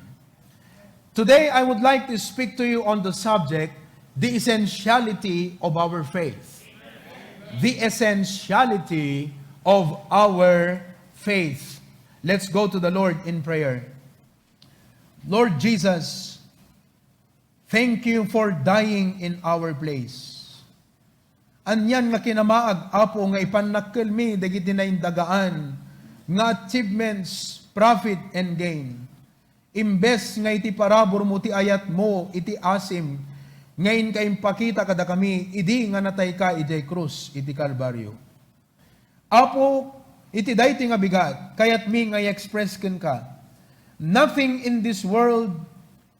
Today, I would like to speak to you on the subject, the essentiality of our faith. The essentiality of our faith. Let's go to the Lord in prayer. Lord Jesus, thank you for dying in our place. Anyan nga kinamaag, Apo, nga ipanakkel mi, dagiti na indagaan, nga achievements, profit, and gain. Imbes nga iti parabor mo, ti ayat mo, iti asim, ngayon ka impakita kada kami, idi nga natay ka, iti krus, iti kalbaryo. Apo, iti dayti nga bigat, kayat mi nga i-express ken ka. Nothing in this world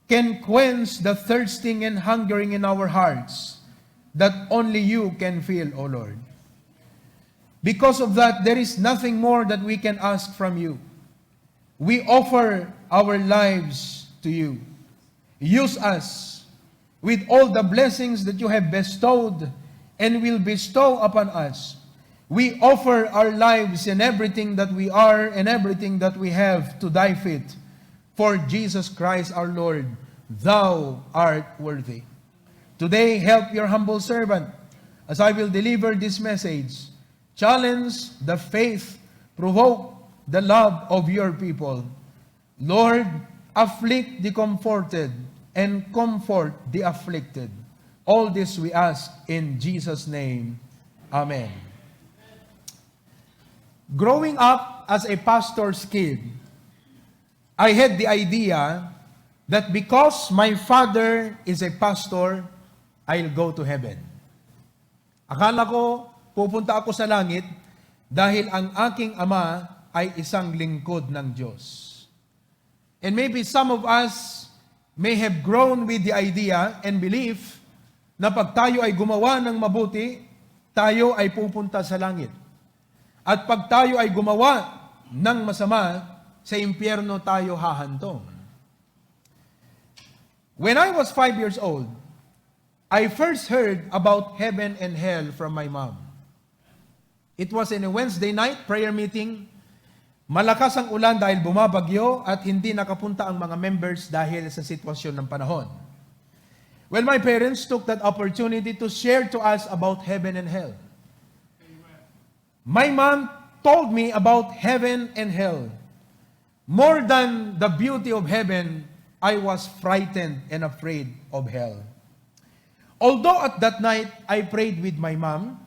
can quench the thirsting and hungering in our hearts that only you can feel, O Lord. Because of that, there is nothing more that we can ask from you. We offer our lives to you. Use us with all the blessings that you have bestowed and will bestow upon us. We offer our lives and everything that we are and everything that we have to thy feet. For Jesus Christ our Lord, thou art worthy. Today, help your humble servant as I will deliver this message. Challenge the faith, provoke the love of your people. Lord, afflict the comforted and comfort the afflicted. All this we ask in Jesus' name. Amen. Growing up as a pastor's kid, I had the idea that because my father is a pastor, I'll go to heaven. Akala ko, pupunta ako sa langit dahil ang aking ama ay isang lingkod ng Diyos. And maybe some of us may have grown with the idea and belief na pag tayo ay gumawa ng mabuti, tayo ay pupunta sa langit. At pag tayo ay gumawa ng masama, sa impyerno tayo hahantong. When I was 5 years old, I first heard about heaven and hell from my mom. It was in a Wednesday night prayer meeting. Malakas ang ulan dahil bumabagyo at hindi nakapunta ang mga members dahil sa sitwasyon ng panahon. Well, my parents took that opportunity to share to us about heaven and hell. My mom told me about heaven and hell. More than the beauty of heaven, I was frightened and afraid of hell. Although at that night, I prayed with my mom,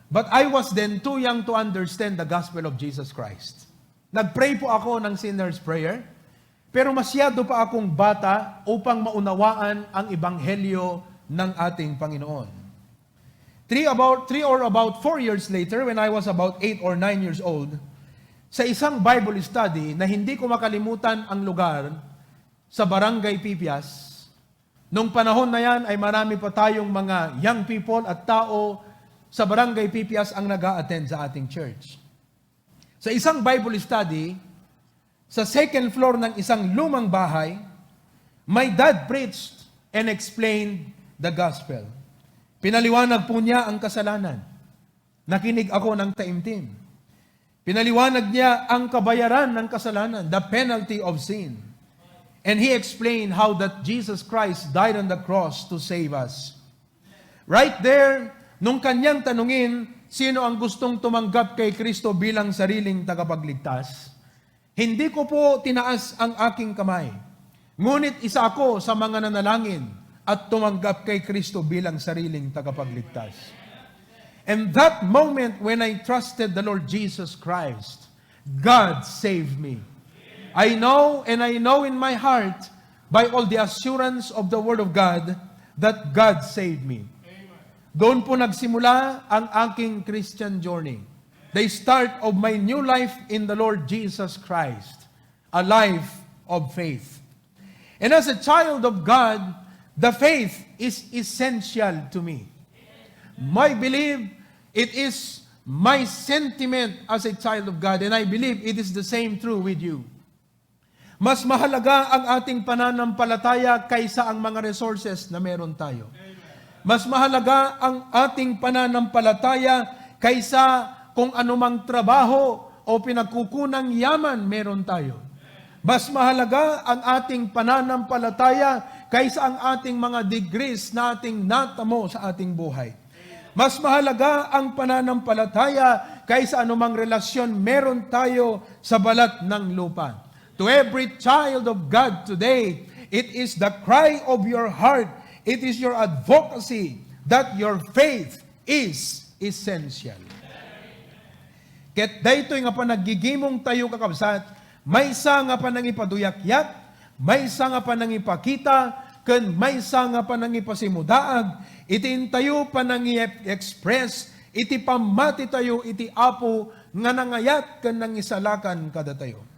but I was then too young to understand the gospel of Jesus Christ. Nagpray po ako ng sinner's prayer, pero masyado pa akong bata upang maunawaan ang ebanghelyo ng ating Panginoon. 3 or about 4 years later, when I was about 8 or 9 years old, sa isang Bible study na hindi ko makalimutan ang lugar sa Barangay Pipias, nung panahon na yan ay marami pa tayong mga young people at tao sa Barangay Pipias ang nag-a-attend sa ating church. Sa isang Bible study, sa second floor ng isang lumang bahay, my dad preached and explained the gospel. Pinaliwanag po niya ang kasalanan. Nakinig ako ng taimtim. Pinaliwanag niya ang kabayaran ng kasalanan, the penalty of sin. And he explained how that Jesus Christ died on the cross to save us. Right there, nung kanyang tanungin, sino ang gustong tumanggap kay Kristo bilang sariling tagapagligtas? Hindi ko po tinaas ang aking kamay. Ngunit isa ako sa mga nanalangin at tumanggap kay Kristo bilang sariling tagapagligtas. And that moment when I trusted the Lord Jesus Christ, God saved me. I know in my heart, by all the assurance of the Word of God, that God saved me. Doon po nagsimula ang aking Christian journey. The start of my new life in the Lord Jesus Christ. A life of faith. And as a child of God, the faith is essential to me. My belief, it is my sentiment as a child of God, and I believe it is the same true with you. Mas mahalaga ang ating pananampalataya kaysa ang mga resources na meron tayo. Mas mahalaga ang ating pananampalataya kaysa kung anumang trabaho o pinagkukunang yaman meron tayo. Mas mahalaga ang ating pananampalataya kaysa ang ating mga degrees na ating natamo sa ating buhay. Mas mahalaga ang pananampalataya kaysa anumang relasyon meron tayo sa balat ng lupa. To every child of God today, it is the cry of your heart, it is your advocacy that your faith is essential. Ket daytoy nga panagigimong tayo kakabsat, maysa nga panang ipaduyak-yak, maysa nga panang ipakita, ken maysa nga panang ipasimudaag, itin tayo panang i-express, iti pamati tayo, iti apo, nga nangayat ken nangisalakan kada tayo.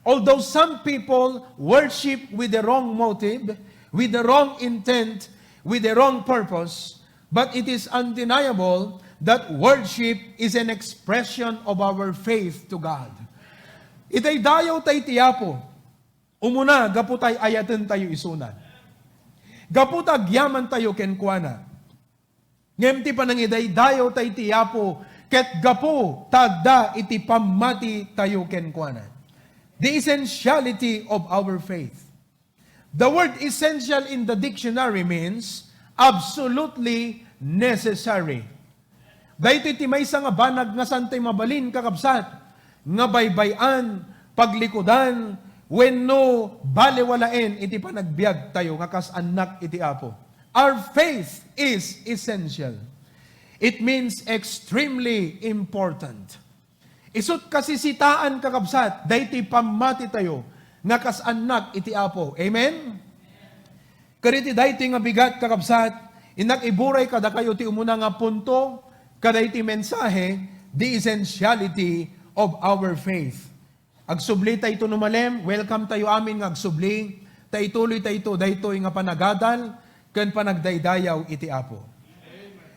Although some people worship with the wrong motive, with the wrong intent, with the wrong purpose, but it is undeniable that worship is an expression of our faith to God. Itay dayaw tay tiyapo, umuna gaputay ayaten tayo isunan. Gaputag yaman tayo kenkwana. Ngemti pa nang iday dayaw tay tiyapo, ket gapo tagda iti pamati tayo kenkwana. The essentiality of our faith. The word essential in the dictionary means absolutely necessary. Dahito iti maysa nga banag nga santay mabalin kakabsat, nga baybayan, paglikudan, wenno balewalaen iti panagbiag tayo nga kas anak iti apo. Our faith is essential. It means extremely important. Isut kasisitaan kakabsat, dayti pamati tayo, nga kas anak iti apo. Amen? Kariti dayti nga bigat kakabsat, inak iburay kada kayo ti umuna nga punto, kada iti mensahe, the essentiality of our faith. Agsubli tayo numalem, welcome tayo amin nga agsubli, tayo tuloy tayo dayto nga panagadal, ken panagdaydayaw iti apo.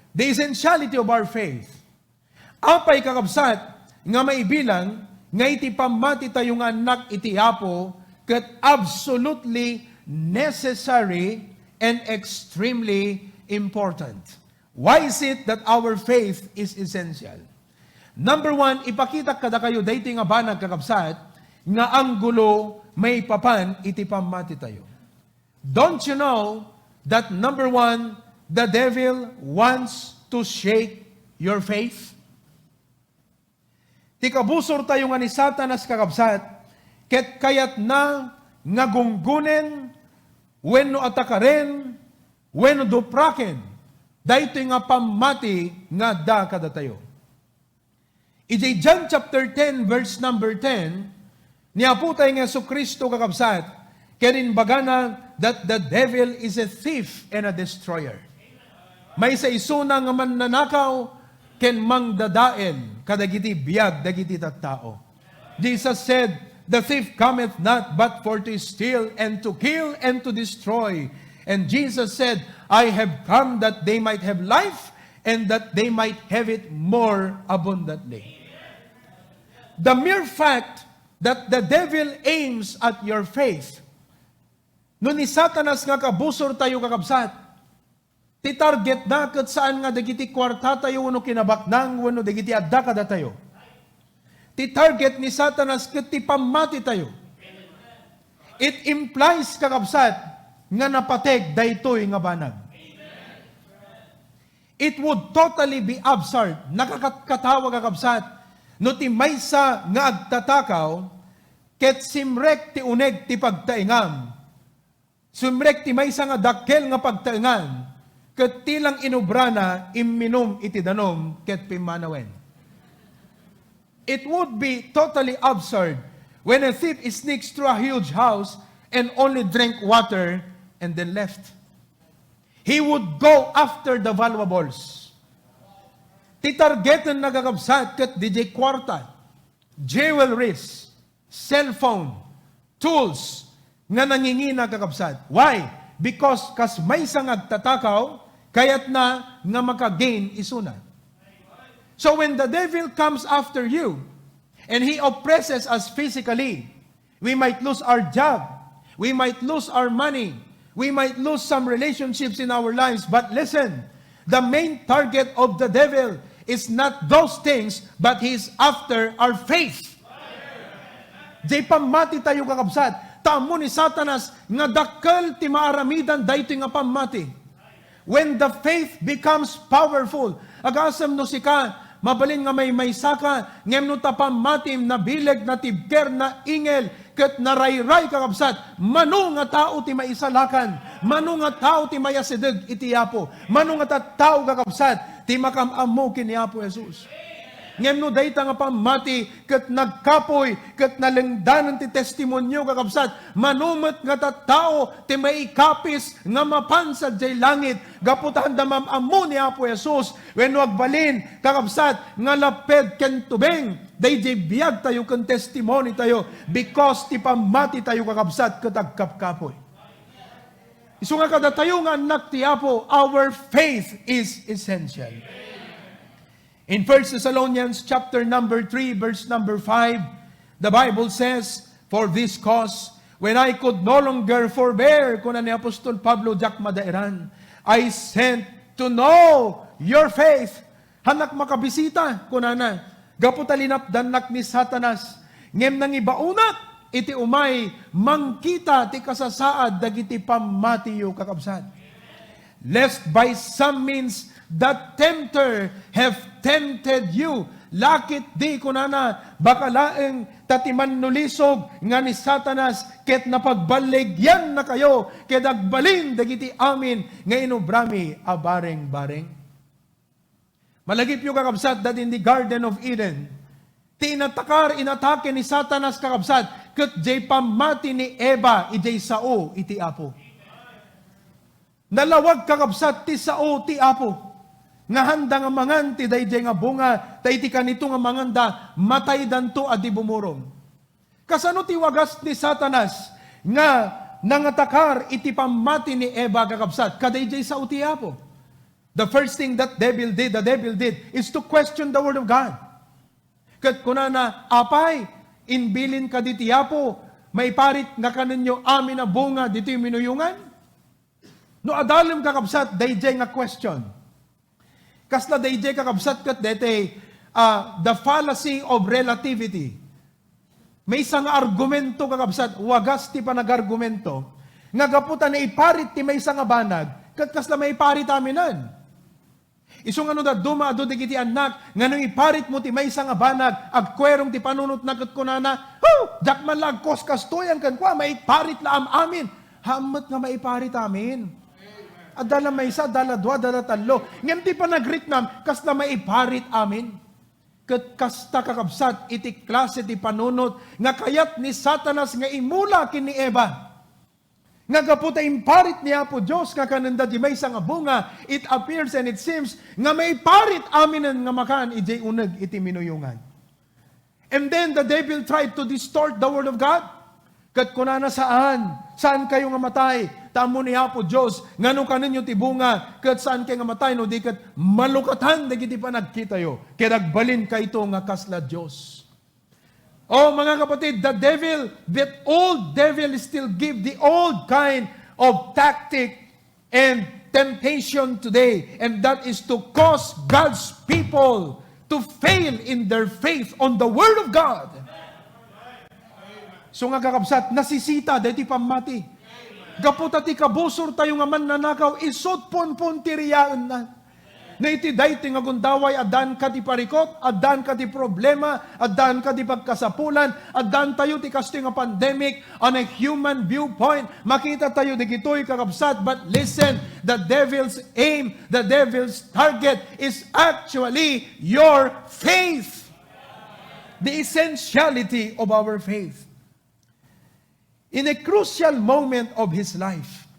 The essentiality of our faith. Apay kakabsat, nga maibilang, nga iti pamati tayong anak iti apo, ket absolutely necessary and extremely important. Why is it that our faith is essential? Number one, ipakita kada kayo dayto nga banag kakabsat, nga ang gulo may papan iti pamati tayo. Don't you know that number one, the devil wants to shake your faith? Tikabusor tayo nga ni Satanas kakabsat, ket kayat na nga gunggunen, wenno atakaren, wenno dupraken, dayto nga pamati nga da kada tayo. Iti John chapter 10 verse number 10, niya po tayo nga Kristo kakabsat, kerin bagana that the devil is a thief and a destroyer. May sa isuna nga mannanakaw, ken mangdadaen kadagiti biag dagiti tattao. Jesus said, the thief cometh not but for to steal and to kill and to destroy. And Jesus said, I have come that they might have life and that they might have it more abundantly. The mere fact that the devil aims at your faith, no ni Satanas nga kabusor tayo kakabsat, ti target na ket saan nga dagiti kwarta tayo wenno kinabaknang wenno dagiti adda kada tayo. Ti target ni Satanas ket ti pamati tayo. It implies kakabsat nga napateg daytoy nga banag. It would totally be absurd, nakakatawa kakabsat, no ti maysa nga agtatakaw, ket simrek ti uneg ti pagtaingam. Simrek ti maysa nga dakkel nga pagtaingan, ket tilang inubrana imminom iti danom ket pimanawen. It would be totally absurd when a thief sneaks through a huge house and only drank water and then left. He would go after the valuables. Titargetan nagagabsat ket DJ kwarta, jewelries, cellphone, tools nga nangingina kakabsat. Why? Because kas may sang agtatakaw, kayat na nga makagain isuna. So when the devil comes after you, and he oppresses us physically, we might lose our job, we might lose our money, we might lose some relationships in our lives. But listen, the main target of the devil is not those things, but he is after our faith. Jay pamati tayo kakabsat, tamo ni Satanas nga dakkel ti maaramidan daytoy nga pamati. When the faith becomes powerful, agasam no sika, mabalin nga may saka, ngem no tapamatim na bileg na tibker na ingel, ket narayray kakabsat, mano nga tao ti maisalakan, mano nga tao ti mayasideg iti Apo, mano nga tao kakabsat, ti makamamo kini Apo Jesus. Ngem no dayta nga pamati, ket nagkapoy, ket nalengdanan ti testimonyo kakabsat, manumet nga tattao, ti maikapis nga mapansad jay langit, gaputahan da mamamo ni Apo Jesus, when wagbalin, kakabsat, nga laped ken tubeng, day jay biyag tayo ken testimony tayo, because ti pamati tayo kakabsat, ket agkapkapoy. Isu nga kada tayo nga anak ti Apo, our faith is essential. In 1 Thessalonians chapter number 3, verse number 5, the Bible says, "For this cause, when I could no longer forbear," kuna ni Apostol Pablo jak madairan, "I sent to know your faith." Hanak makabisita, kuna na, gaputalinap danak ni Satanas, ngem nang ibaunat, iti umay, mangkita ti kasasaad, dagiti pamatiyo kakabsat. Lest by some means, the tempter have tempted you. Lakit di kunana, bakalaeng tatiman nulisog nga ni Satanas, ket napagbaligyan na kayo, ket agbalin dagiti amin, nga inubrami abareng-bareng. Malagip yung kakabsat that in the Garden of Eden, tinatakar, inatake ni Satanas kakabsat, ket jay pamati ni Eva, ijay sao, iti Apo. Nalawag kakabsat ti sao ti Apo. Nga handa nga manganti dayjay nga bunga, tayti kanito nga manganda, matay danto adi bumurong. Kasano ti wagas ni Satanas, nga nangatakar iti pamati ni Eva kakabsat, kadayjay sao ti Apo. The first thing that the devil did, is to question the Word of God. Kat kunana, apay, inbilin ka di ti Apo, may parit nga kaninyo amin na bunga, dito yung minuyungan? No adalim kakabsat, dayjay nga question. Kasla dayjay kakabsat kat dete, the fallacy of relativity. May isang argumento kakabsat, wagas ti panag-argumento, nga gaputan na iparit ti may isang banag, kat kasla may iparit aminan. Isong ano da, dumado di kiti anak, nga nung iparit mo ti may isang banag, agkwerong ti panunot na kat kunana, jak man lag koskastoyan kan kwa, may iparit la amin. Hamat nga may iparit amin. Adala may isa, adala dua, adala talo. Ngayon di pa nagritnam, kas na may iparit amin. Kasta kakabsat, iti klase ti panunot, nga kayat ni Satanas nga imula kin ni Eva. Nga kaputa imparit niya po Diyos, nga kananda di may isang bunga, it appears and it seems, nga may iparit aminan nga makan, ijay unag iti minuyungan. And then the devil tried to distort the word of God. Kat kunana saan kayo nga matay? Tamo ni Apo Diyos, ngano kaninyo ti bunga, kat saan kayo nga matay, no di kat malukatan, dagiti pa nagkita yo, kat agbalin ka ito nga kasla Diyos. Oh mga kapatid, that old devil still give the old kind of tactic and temptation today, and that is to cause God's people to fail in their faith on the Word of God. So nga kakabsat, nasisita, dahil ti pamati. Gaputa ti kabusor tayo nga man nanakaw, isot pon tiriyaan na. Na iti dayti nga gundaway, adan ka ti parikot, adan ka ti problema, adan ka ti pagkasapulan, adan tayo ti kasto nga pandemic on a human viewpoint. Makita tayo di kito'y kakabsat, but listen, the devil's aim, the devil's target is actually your faith. The essentiality of our faith. In a crucial moment of his life,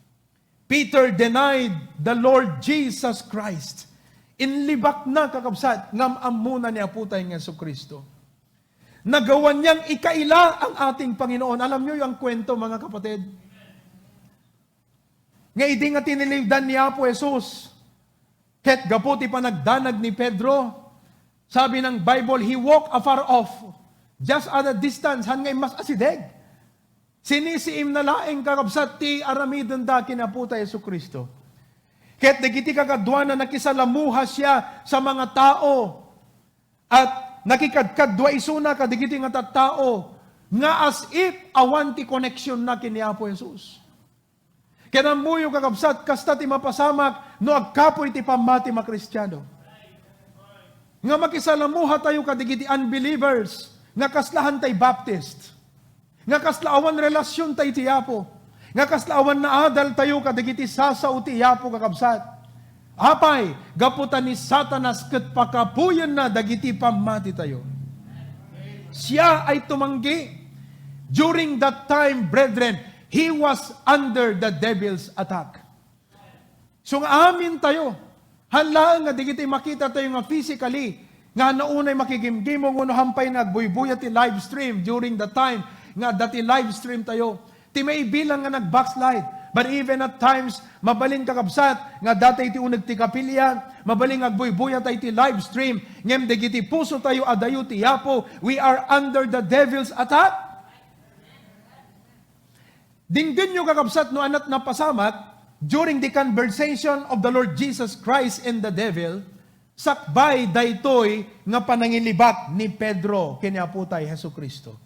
Peter denied the Lord Jesus Christ. Inlibak na kakabsat, ngam-amuna niya po tayo ng Kristo. Nagawan niyang ikaila ang ating Panginoon. Alam niyo yung kwento, mga kapatid? Nga idi nga tinilibdan niya po Jesus. Ket gaputi pa nagdanag ni Pedro. Sabi ng Bible, he walked afar off. Just at a distance, hanggang mas asideg. Sinisiim na laing kakabsat ti aramidon da kinaputa Yesu Kristo. Kaya't nagiti kakadwa na nakisalamuha siya sa mga tao at nakikadkadwa isuna ka digiti nga tattao nga as if awan ti connection na kini Apo Jesus. Kaya muyo kakabsat kasta ti mapasamak no agkapoy ti pamati ma Kristiyano. Nga makisalamuha tayo ka digiti unbelievers nga kaslahan tay Baptist. Nga kaslaawan relasyon tayo ti Apo. Nga kaslaawan na adal tayo kadigiti sasaw ti Apo kakabsat. Apay, gaputan ni Satanas ket pakapuyan na dagiti pamati tayo. Siya ay tumanggi. During that time, brethren, he was under the devil's attack. So nga amin tayo. Hanlaan nga digiti makita tayo nga physically nga naunay makigimgimong uno hampay nagbuybuya ti live stream during the time nga dati live stream tayo. Ti may bilang nga nag-backslide. But even at times, mabaling kakabsat, nga dati iti unag ti kapilya, mabaling agbuybuya tayo ti live stream, ngem digiti puso tayo adayo ti Apo, we are under the devil's attack. Dingdin nyo kakabsat no anat na pasamak, during the conversation of the Lord Jesus Christ and the devil, sakbay daytoy nga panangilibak ni Pedro kanya po tayo Hesus Kristo.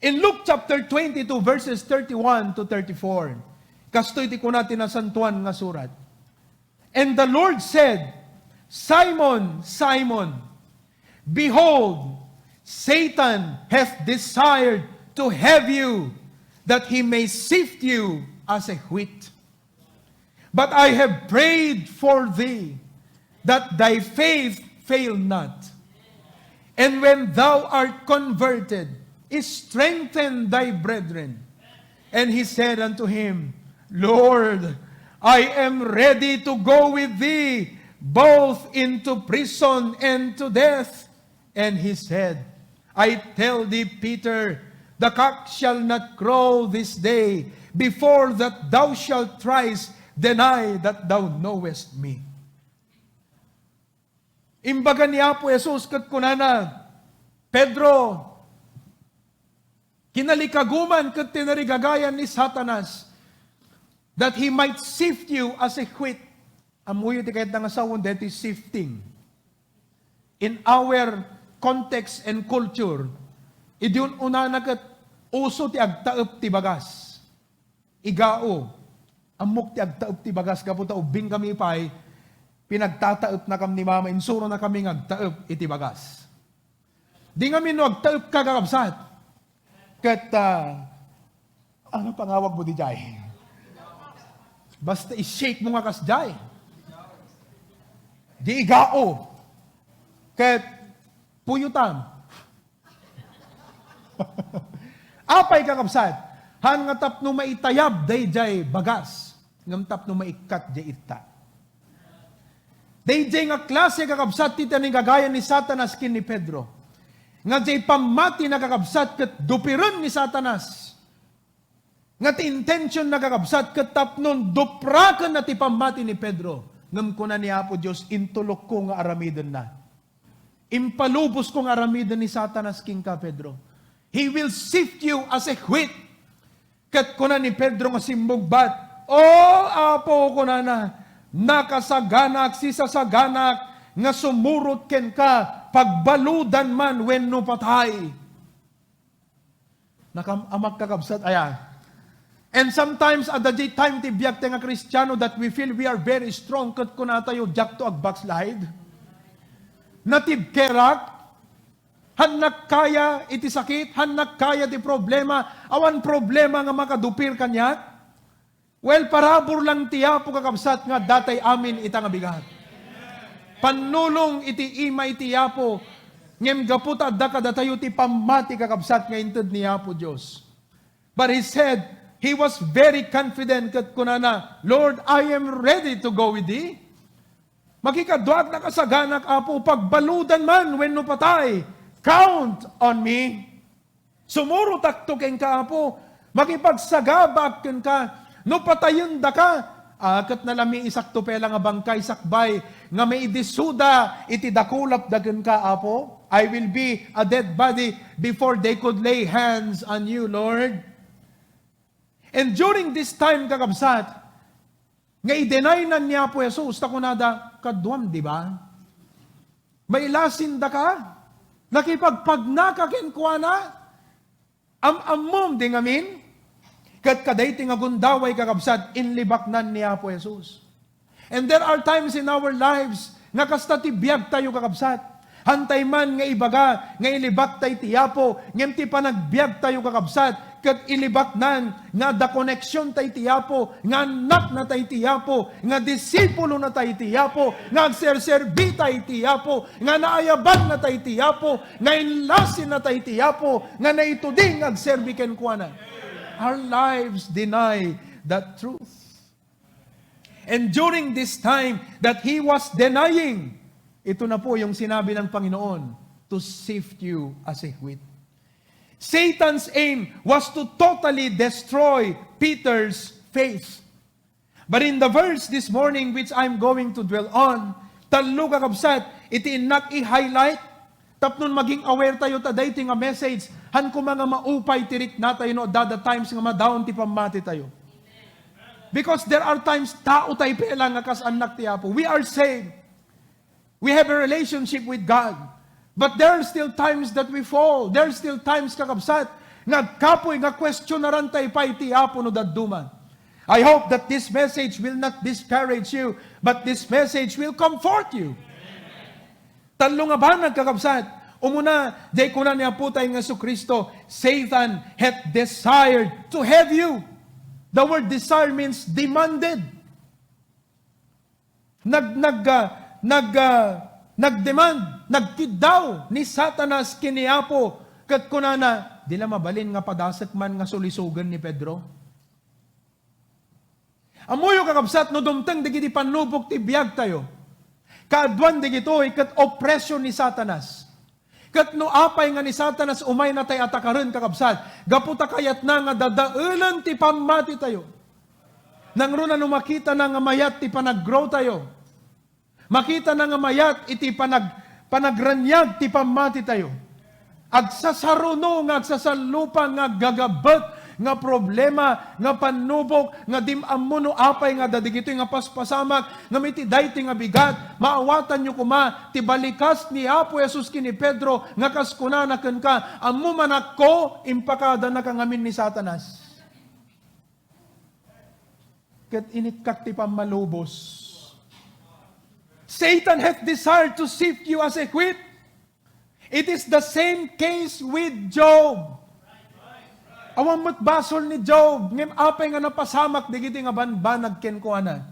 In Luke chapter 22 verses 31 to 34, kastoy ti ko natin na santuan nga surat. And the Lord said, Simon, Simon, behold, Satan hath desired to have you, that he may sift you as a wheat. But I have prayed for thee, that thy faith fail not. And when thou art converted, strengthen thy brethren. And he said unto him, Lord, I am ready to go with thee, both into prison and to death. And he said, I tell thee, Peter, the cock shall not crow this day, before that thou shalt thrice deny that thou knowest me. Imbaga ni Apo Jesus kat kunana, Pedro, kinalikaguman kat tinarigagayan ni Satanas, that he might sift you as a wheat. Amuyo ti kahit nga sawon, that is sifting. In our context and culture, idyon una na kat uso ti agtaep ti bagas. Igao, amok ti agtaep ti bagas, kaputa ubing kami pa'y, pinagtataep na kami ni mama, insuro na kami agtaep iti bagas. Di nga no agtaep kagakabsat. Kat, ano pangawag mo di jay? Basta i-shake mo nga kas jay. Di igao. Kat, puyutam. Apay kakabsat. Han nga tapno maitayab day jay bagas. Ngam tapno maikat jay ita. Day jay nga klase kakabsat tita ni gagayan ni Satanas kin ni Pedro. Nga jay pamati na kakabsat kat dupiran ni Satanas. Nga ti intention na kakabsat kat tapnon duprakan na ti pamati ni Pedro. Ngam ko na ni Apo Diyos, intulok ko nga aramidon na. Impalubos ko nga aramidon ni Satanas king ka, Pedro. He will sift you as a wheat. Kat ko na ni Pedro nga simbugbat. Apo ko na nakasaganak, sisasaganak, nga sumurot ken ka, pagbaludan man wenno patay. Nakaamag kakabsat, ayan. And sometimes, at the time ti biyag nga Kristiyano that we feel we are very strong, kat kuna tayo, jak to ag backslide. Natib kerak, hanak kaya iti sakit, hanak kaya ti problema, awan problema nga makadupir kanya. Well, parabor lang tiya po kakabsat nga datay amin ita nga bigat. Panulong iti ima iti yapo, ngem gaputa da kadatayo ti pamati kakabsat nga inted niya po Diyos. But he said, he was very confident kat kunana, Lord, I am ready to go with thee. Makikadwag na kasaganak, Apo, pagbaludan man when no patay, count on me. Sumuro takto ken ka, Apo, makipagsagabak ken ka, no patayon da ka, kat nalami isakto pela nga bangkay sakbay, nga may idisuda, iti dakulap da ken ka, Apo, I will be a dead body before they could lay hands on you, Lord. And during this time, kakabsat, nga i-deny na niya po Jesus, takunada, kadwam, di ba? May lasin da ka? Nakipagpagna ka kenkwana? Am-amom, di ngamin? Kat kaday tinga gundaway kakabsat, inlibaknan niya po Jesus. And there are times in our lives, nga kasta tibiyag tayo kakabsat. Hantay man nga ibaga, nga ilibak tayo tiyapo, ngem ti panagbiag tayo kakabsat, kat ilibak nan, nga da koneksyon tayo tiyapo, nga anak na tayo tiyapo, nga disipulo na tayo tiyapo, nga agserserbi tayo tiyapo, nga naayabag na tayo tiyapo, nga inlasin na tayo tiyapo, nga naituding agserbi kenkwana. Our lives deny that truth. And during this time that he was denying, ito na po yung sinabi ng Panginoon, to sift you as a wheat. Satan's aim was to totally destroy Peter's faith. But in the verse this morning, which I'm going to dwell on, talo kakabsat, iti inak i-highlight, tapnon maging aware tayo taday ti nga message, han ko mga maupay tirik na tayo no, dada times nga madaon ti pamati tayo. Because there are times, tao tayo pela nga kas anak ti Apo. We are saved. We have a relationship with God. But there are still times that we fall. There are still times, kakabsat, nga kapoy, nga question na ran tayo pa iti Apo no dadduman. I hope that this message will not discourage you, but this message will comfort you. Talo nga ba nagkakabsat? Umuna, day kuna niya po tayo nga Kristo, Satan hath desired to have you. The word desire means demanded. Nagdemand, nagkidaw ni Satanas kiniapo, kat kunana, di la mabalin nga padasak man nga sulisugan ni Pedro. Amuyo kakabsat, no dumtang digiti panubok ti biyag tayo. Kaadwan digito, kat oppression ni Satanas. Kat no apay nga ni Satanas, umay na tayo atakaran kakabsat. Gaputa kayat na nga dadaulan ti pamati tayo. Nang runa no makita na nga mayat ti panag-grow tayo. Makita na nga mayat iti panagranyag ti pamati tayo. Agsasaruno nga agsasalupa nga gagabat nga problema, nga panubok, nga dimammuno apay nga dadigito nga paspasamak, nga mitiday ti nga bigat, maawatan nyo kuma, ti balikas ni Apo Jesus kini Pedro, nga kaskuna na ka, ammo manak ko, impakada na kangamin ni Satanas. Kat initkak ti pamalubos. Satan hath desired to sift you as a wheat. It is the same case with Job. Awang matbasol ni Job, ngem apay nga napasamak, digiti nga banbanag kenkuana.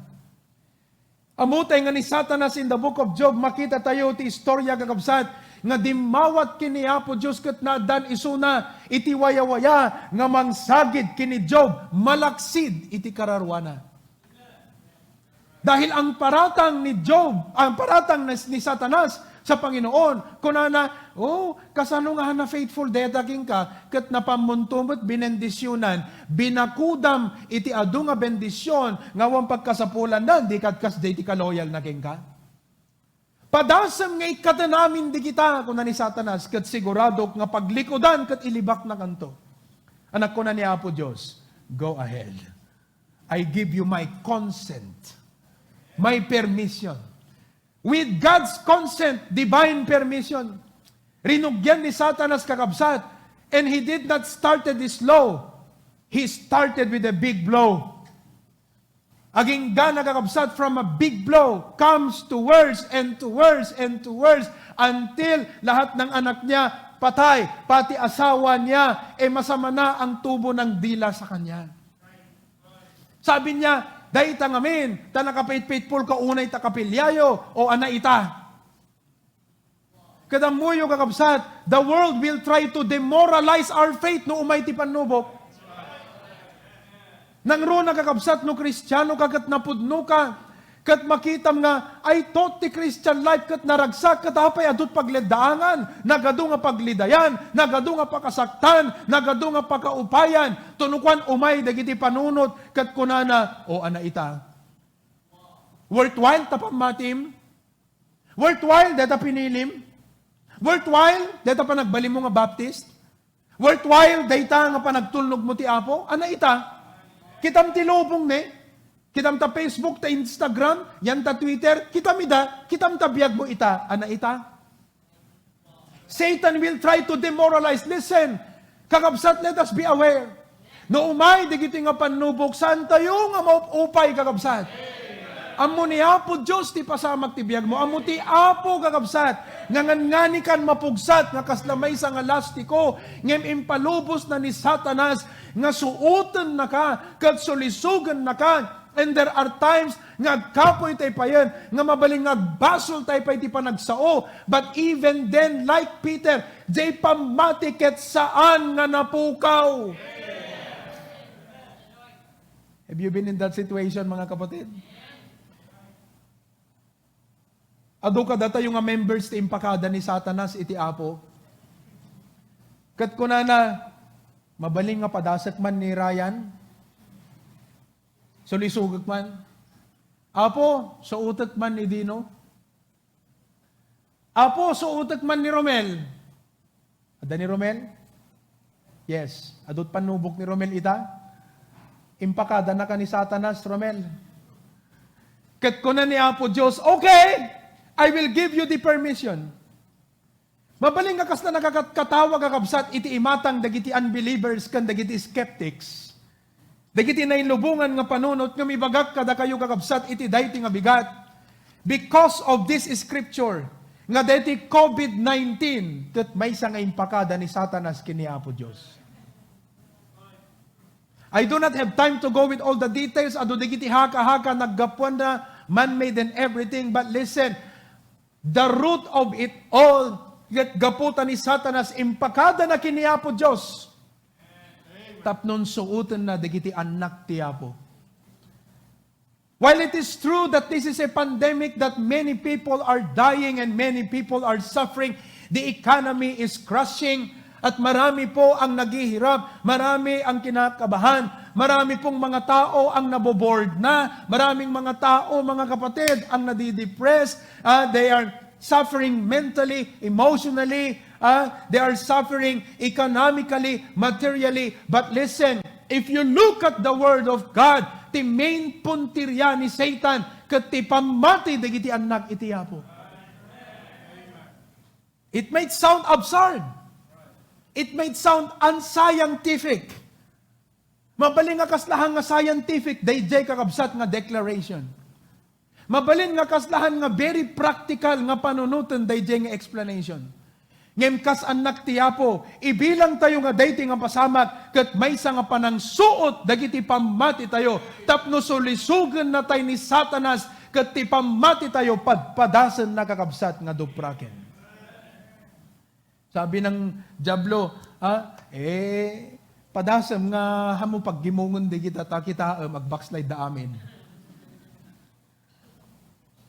Amutay nga ni Satanas in the book of Job, makita tayo ti istorya kakabsat, nga dimawat kini Apo Diyos ket nadan isuna, iti waya-waya, nga mangsagid kini Job, malaksid iti kararwana. Dahil ang paratang ni Job, ang paratang ni Satanas sa Panginoon, kunana, kasano nga na faithful dedaging ka, kat napamuntumot binendisyonan, binakudam iti adu nga bendisyon, ngawang pagkasapulan na, di katkas di ka loyal na king ka. Padasam nga ikatanamin di kita, kuna ni Satanas, kat sigurado nga paglikodan, kat ilibak na kanto. Anak ko na ni Apo Diyos, go ahead. I give you my consent, my permission. With God's consent, divine permission, rinugyan ni Satanas kakabsat, And he did not started this slow. He started with a big blow. Aging gana kakabsat from a big blow comes to worse and to worse and to worse until lahat ng anak niya patay, pati asawa niya, masama na ang tubo ng dila sa kanya. Sabi niya, dahi tangamin, ta nakapait-paitpul ka unay takapilyayo o ana ita. Kadamuyo kakabsat, the world will try to demoralize our faith no umay ti panubok. Nang ro nakakabsat no Kristiyano kagat napudno ka, kat makitam nga, ay tot ti Christian life kat naragsak, kat apay adut pagledaangan, nagado nga paglidayan, nagado nga pakasaktan, nagado nga pakaupayan, tunukan umay dagiti panunot, kat kunana, o ana ita. Worthwhile tapamatim? Worthwhile deta pinilim? Worthwhile, data pa nagbalim mo nga Baptist? Worthwhile, data nga pa nagtulnog mo ti Apo? Ana ita? Kitam ti lubong ne? Kitam ta Facebook, ta Instagram, yan ta Twitter, kitam ta biyag mo ita? Ana ita? Satan will try to demoralize. Listen, kakabsat, let us be aware. No umay, digiti nga panubok, saan tayo nga maupay kakabsat? Amo ni Apo Diyos ti pasamak ti biyag mo. Amo ti Apo kakabsat. Ngani kan mapugsat nga kaslamay sa nga lastiko. Ngem impalubos na ni Satanas nga suoten na ka, kat solisugan na ka. And there are times nga kapoy tayo pa yan, nga mabaling agbasol tayo pa iti panagsao. But even then, like Peter, jay pamatiket saan nga napukaw. Have you been in that situation, mga kapatid? Ado ka data yung members ti impakada ni Satanas iti Apo. Kat kunana, mabaling nga padasak man ni Ryan, sulisugag man. Apo, suutak man ni Dino. Apo, suutak man ni Romel. Ada ni Romel? Yes. Adot panubok ni Romel ita. Impakada na ka ni Satanas, Romel. Kat kunan ni Apo Diyos, okay, I will give you the permission. Mabaling nga kas na nakakatawa kakabsat iti imatang dagiti unbelievers kan dagiti skeptics. Dagiti na inlubungan nga panunot nga mibagak kada kayo kakabsat iti dayti nga bigat. Because of this scripture, nga dayti COVID-19, kat may nga impakada ni Satanas kini Apo Diyos. I do not have time to go with all the details. Ado dagiti haka-haka, naggapuan na, man-made and everything. But listen, the root of it all, gaputan ni Satanas, impakada na kini Apo Diyos. Tapnon suutan na dagiti anak ti Apo. While it is true that this is a pandemic, that many people are dying and many people are suffering, the economy is crushing, at marami po ang naghihirap, marami ang kinakabahan, marami pong mga tao ang naboboard na, maraming mga tao, mga kapatid, ang nadidepress, they are suffering mentally, emotionally, they are suffering economically, materially. But listen, if you look at the Word of God, ti main puntirya ni Satan, ket ti pamati dagiti anak iti Apo. It might sound absurd. It might sound unscientific. Mabalin nga kaslahan nga scientific, dayjay kakabsat nga declaration. Mabalin nga kaslahan nga very practical nga panunutan, dayjay nga explanation. Ngem kas anak ti Apo, ibilang tayo nga dayti nga pasamak, ket maysa nga panangsuot, dagiti pamati tayo, tapno solisugan na tayo ni Satanas, ket ti pamati tayo, padpadasan na kakabsat nga dupraken. Sabi ng Diablo, padasam nga hamo paggimungon di kita, kita mag-backslide da amin.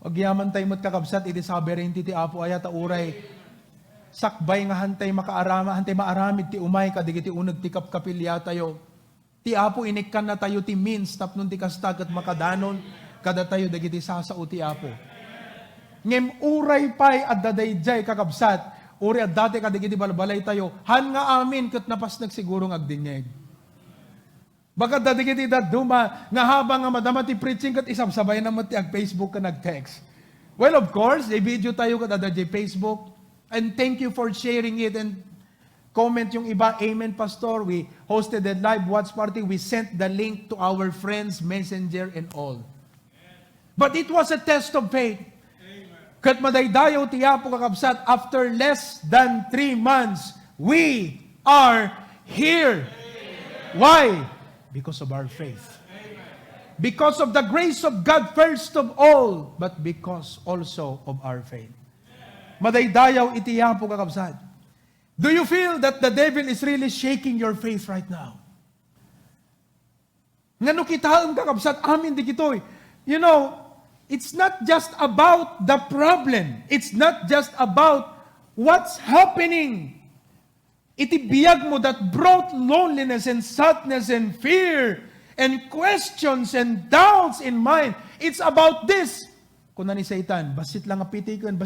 Wag yaman tayo mo't kakabsat, iti sabi rin ti Apo ayata uray, sakbay nga hantay makaarama, hantay maaramid ti umay, kadigiti unag ti kapkapilya tayo. Ti Apo inikkan na tayo ti means, tapnon ti kastag at makadanon, kada tayo dagiti sasao ti Apo. Ngem uray pay at dadayjay kakabsat, uri at dati kadigiti balbalay tayo, han nga amin kat napas nagsigurong agdingeg. Bakat dadigiti duma, nga habang nga madama ti preaching kat isabsabay na mo ti ag Facebook ka nag-text. Well, of course, video tayo kat adadjay Facebook, and thank you for sharing it, and Comment yung iba, Amen, Pastor. We hosted a live watch party. We sent the link to our friends, Messenger, and all. But it was a test of faith. Kat madaydayaw tiyapo kakabsat, after less than 3 months, we are here. Why? Because of our faith. Because of the grace of God first of all, but because also of our faith. Madaydayaw itiyapo kakabsat. Do you feel that the devil is really shaking your faith right now? Ngano kita ang kakabsat, amin di kitoy. You know, it's not just about the problem. It's not just about what's happening. Itibiyag mo that brought loneliness and sadness and fear and questions and doubts in mind. It's about this. Kung ni Satan, basit lang apitikan.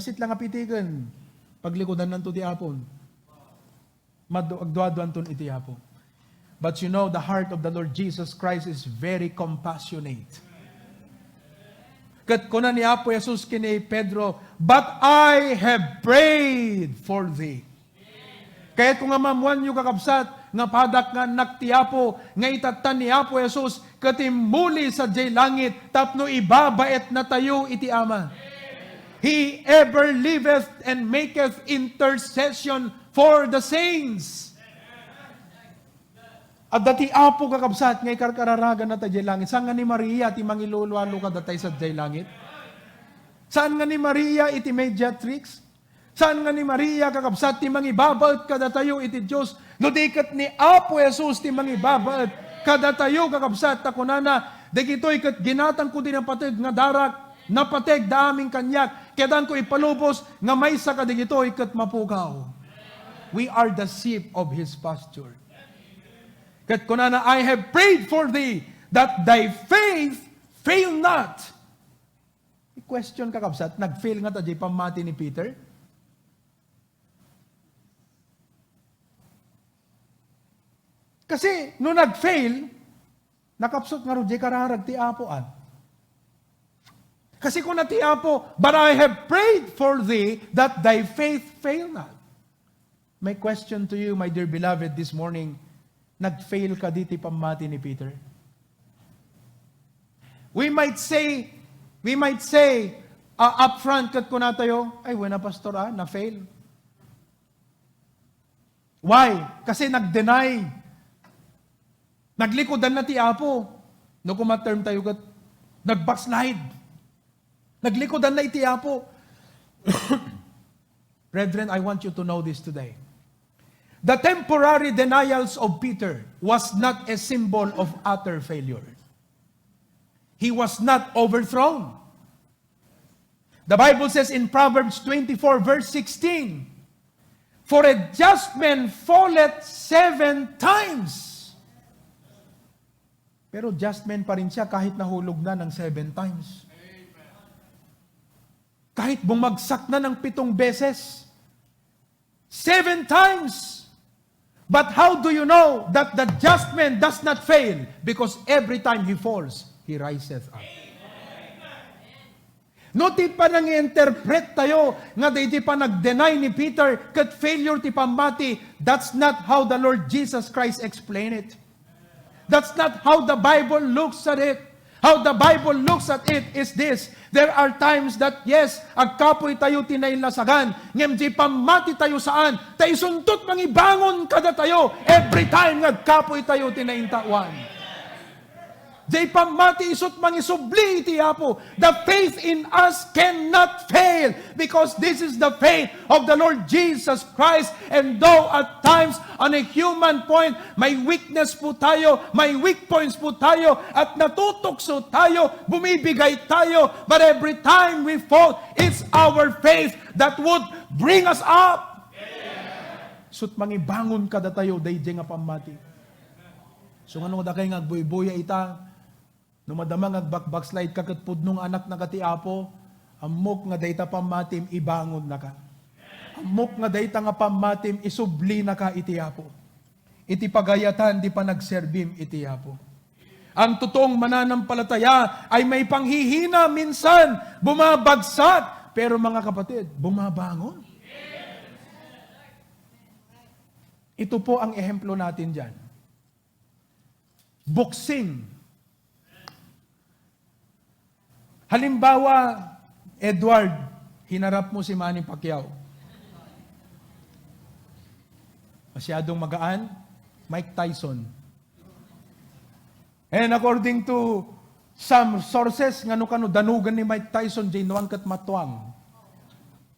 Paglikodan ng ti apon. Agduaduan ton iti apon. But you know, the heart of the Lord Jesus Christ is very compassionate. Kat kuna ni Apo Jesus kini Pedro, but I have prayed for thee. Kaya kung nga mamuan yung kakabsat, nga padak nga naktiapo, nga itatan ni Apo Jesus, katimuli sa jay langit, tapno ibabaet na tayo iti Ama. He ever liveth and maketh intercession for the saints. At dati Apo kakabsat, ngay karkararagan na tayo langit. Saan nga ni Maria, ti mangilulualo ka datay sa jay langit? Saan nga ni Maria, iti mediatrix? Saan nga ni Maria, kakabsat, ti mangibabaot kada tayo iti Diyos? No dikat ni Apo Jesus, ti mangibabaot kada tayo, kakabsat, takunana, dikito'y kat ginatang ko din ang patid nga darak, napateg da aming kanyak, kedan ko ipalubos, nga may sa kadigito'y kat mapukaw. We are the sheep of His pasture. Kat kunana, I have prayed for thee, that thy faith fail not. Question kakabsat, nag-fail nga tayo pamati ni Peter? Kasi, no nag-fail, nakapsot nga rin kararag ti Apoan. Kasi kung nati Apo, but I have prayed for thee, that thy faith fail not. My question to you, my dear beloved, this morning, nag-fail ka diti pamati ni Peter? We might say, up front, kat ko na tayo, ay, wala pastor, na-fail. Why? Kasi nag-deny. Naglikodan na ti Apo. No kumaterm tayo kat, nag-backslide. Naglikodan na iti Apo. Brethren, I want you to know this today. The temporary denials of Peter was not a symbol of utter failure. He was not overthrown. The Bible says in Proverbs 24 verse 16, for a just man falleth 7 times. Pero just man pa rin siya kahit nahulog na ng 7 times. Kahit bumagsak na ng 7 beses. 7 times. But how do you know that the just man does not fail? Because every time he falls, he riseth up. No ti pa nang i-interpret tayo nga di pa nag-deny ni Peter kat failure ti pamati. That's not how the Lord Jesus Christ explained it. That's not how the Bible looks at it. How the Bible looks at it is this. There are times that, yes, agkapoy tayo tinaylasagan. Ngem di pamati tayo saan. Tayo suntot mangibangon kada tayo. Every time agkapoy tayo tinaintawan. Di pamati isot mangisubli iti Apo. The faith in us cannot fail because this is the faith of the Lord Jesus Christ. And though at times on a human point, may weakness po tayo, may weak points po tayo, at natutukso tayo, bumibigay tayo, but every time we fall, it's our faith that would bring us up. Sut mangibangon kada tayo, dayjay nga pamati. So nga nung dakay nga agbuy-buya ita, numadamang agbak-backslide kakat pudnong anak na kati Apo, amok nga dayta pamatim, ibangon na ka. Amok nga dayta nga pamatim, isubli na ka iti Apo. Iti pagayatan, di pa nagserbim iti Apo. Ang totoong mananampalataya ay may panghihina minsan, bumabagsak, pero mga kapatid, bumabangon. Ito po ang ehemplo natin dyan. Boxing. Halimbawa, Edward, hinarap mo si Manny Pacquiao. Masyadong magaan, Mike Tyson. And according to some sources, ngano danugan ni Mike Tyson, Januang kat matuang.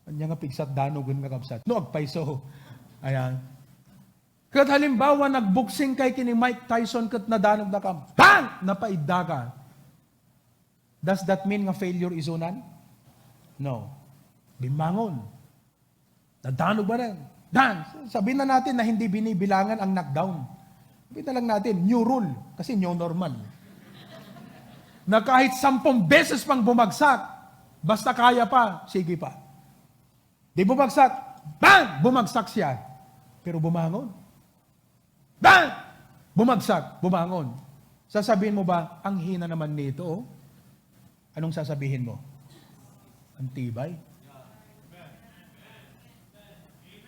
Kanya nga pigsat danugan nga kapsat. No, agpaiso. Ayan. Kat halimbawa, nagboxing kay kini Mike Tyson kat nadanog na kam. Bang! Napaida ka. Does that mean nga failure is unan? No. Bimangon. Nadanog ba rin? Dan! Sabihin na natin na hindi binibilangan ang knockdown. Sabihin na lang natin, new rule. Kasi new normal. Na kahit 10 beses pang bumagsak, basta kaya pa, sige pa. Di bumagsak, bang! Bumagsak siya. Pero bumangon. Bang! Bumagsak, bumangon. Sasabihin mo ba, ang hina naman nito, oh? Anong sasabihin mo? Ang tibay.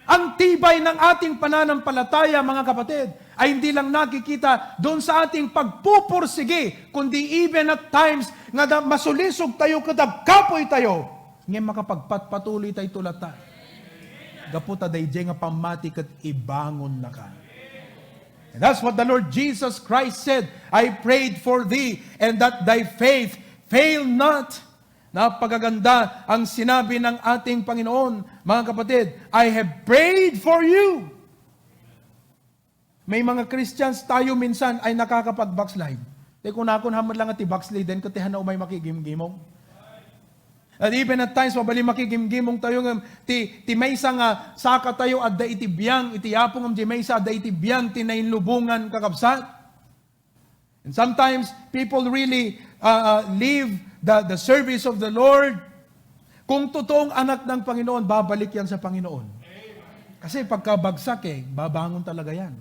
Ang tibay ng ating pananampalataya, mga kapatid, ay hindi lang nakikita doon sa ating pagpupursige, kundi even at times nga masulisog tayo, kapoy tayo, ngayon makapagpatuloy tayo tulata. Gaputa dayjay nga pamati kat ibangon na ka. And that's what the Lord Jesus Christ said, I prayed for thee, and that thy faith fail not. Napakaganda ang sinabi ng ating Panginoon, mga kapatid, I have prayed for you. May mga Christians tayo minsan ay nakakapag-backslide. Di kung hamad lang at i-backslide, then katihan na umay makigimgimong. At even at times, mabali makigimgimong tayo ng ti maysa nga saka tayo at da itibiyang, itiyapong ang di maysa da itibiyang, tinainlubungan kakabsat. And sometimes, people really leave the service of the Lord. Kung totoong anak ng Panginoon, babalik yan sa Panginoon. Kasi pagkabagsak babangon talaga yan.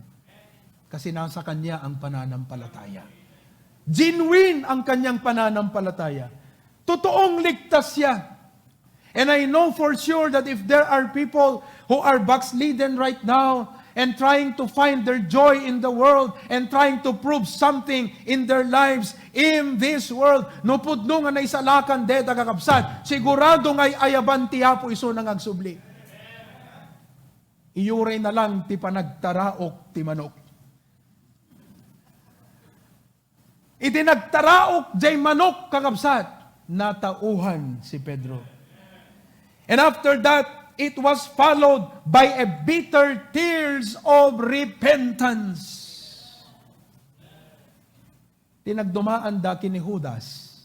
Kasi nasa kanya ang pananampalataya. Genuine ang kanyang pananampalataya. Totoong ligtas siya. And I know for sure that if there are people who are backslidden right now and trying to find their joy in the world and trying to prove something in their lives in this world, no pudno nga na isalakan deta kakabsat, sigurado nga'y ayaban tiyapo iso nang agsubli. Iyuray na lang ti panagtaraok ti manok. Itinagtaraok jay manok kakabsat, natauhan si Pedro. And after that, it was followed by a bitter tears of repentance. Tinagdumaan da kini Judas.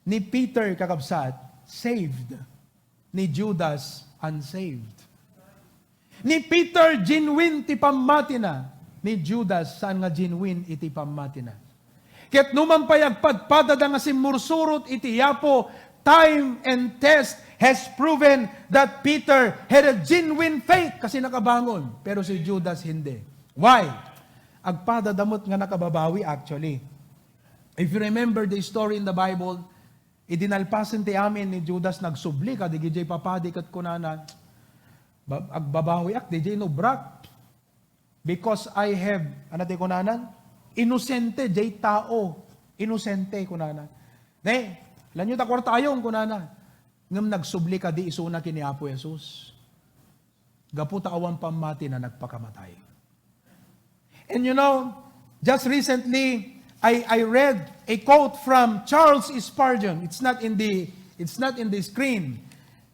Ni Peter kakabsat, saved. Ni Judas, unsaved. Ni Peter, genuine ti pammatina. Ni Judas, saan nga genuine iti pammatina. Ket numan payagpadpada nga simursurot iti yapo, time and test has proven that Peter had a genuine faith kasi nakabangon. Pero si Judas hindi. Why? Agpadadamot nga nakababawi actually. If you remember the story in the Bible, idinalpasan ti amin ni Judas nagsubli ka, digijay papadi kat kunana, agbabawi ak, digijay no brak. Because I have, anate kunanan? Inosente, jay tao. Inosente, kunana. Ne, lanyo takwar tayong, kunana. Ngam nagsubli ka di isuna kini Apo Jesus. Gaputa awang pamati na nagpakamatay. And you know, just recently, I read a quote from Charles Spurgeon. It's not in the screen.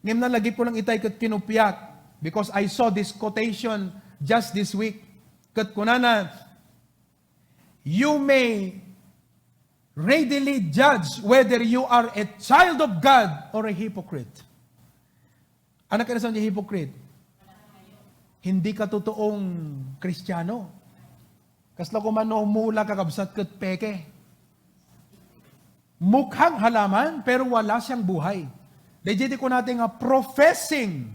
Ngam na lagi po lang itay kat kinupyak because I saw this quotation just this week. Kat kunana, you may readily judge whether you are a child of God or a hypocrite. Anak ka na sa hypocrite? Hindi ka totoong Kristiyano. Kasla ko man mula kakabsat kat peke. Mukhang halaman, pero wala siyang buhay. Dahil ko natin nga professing,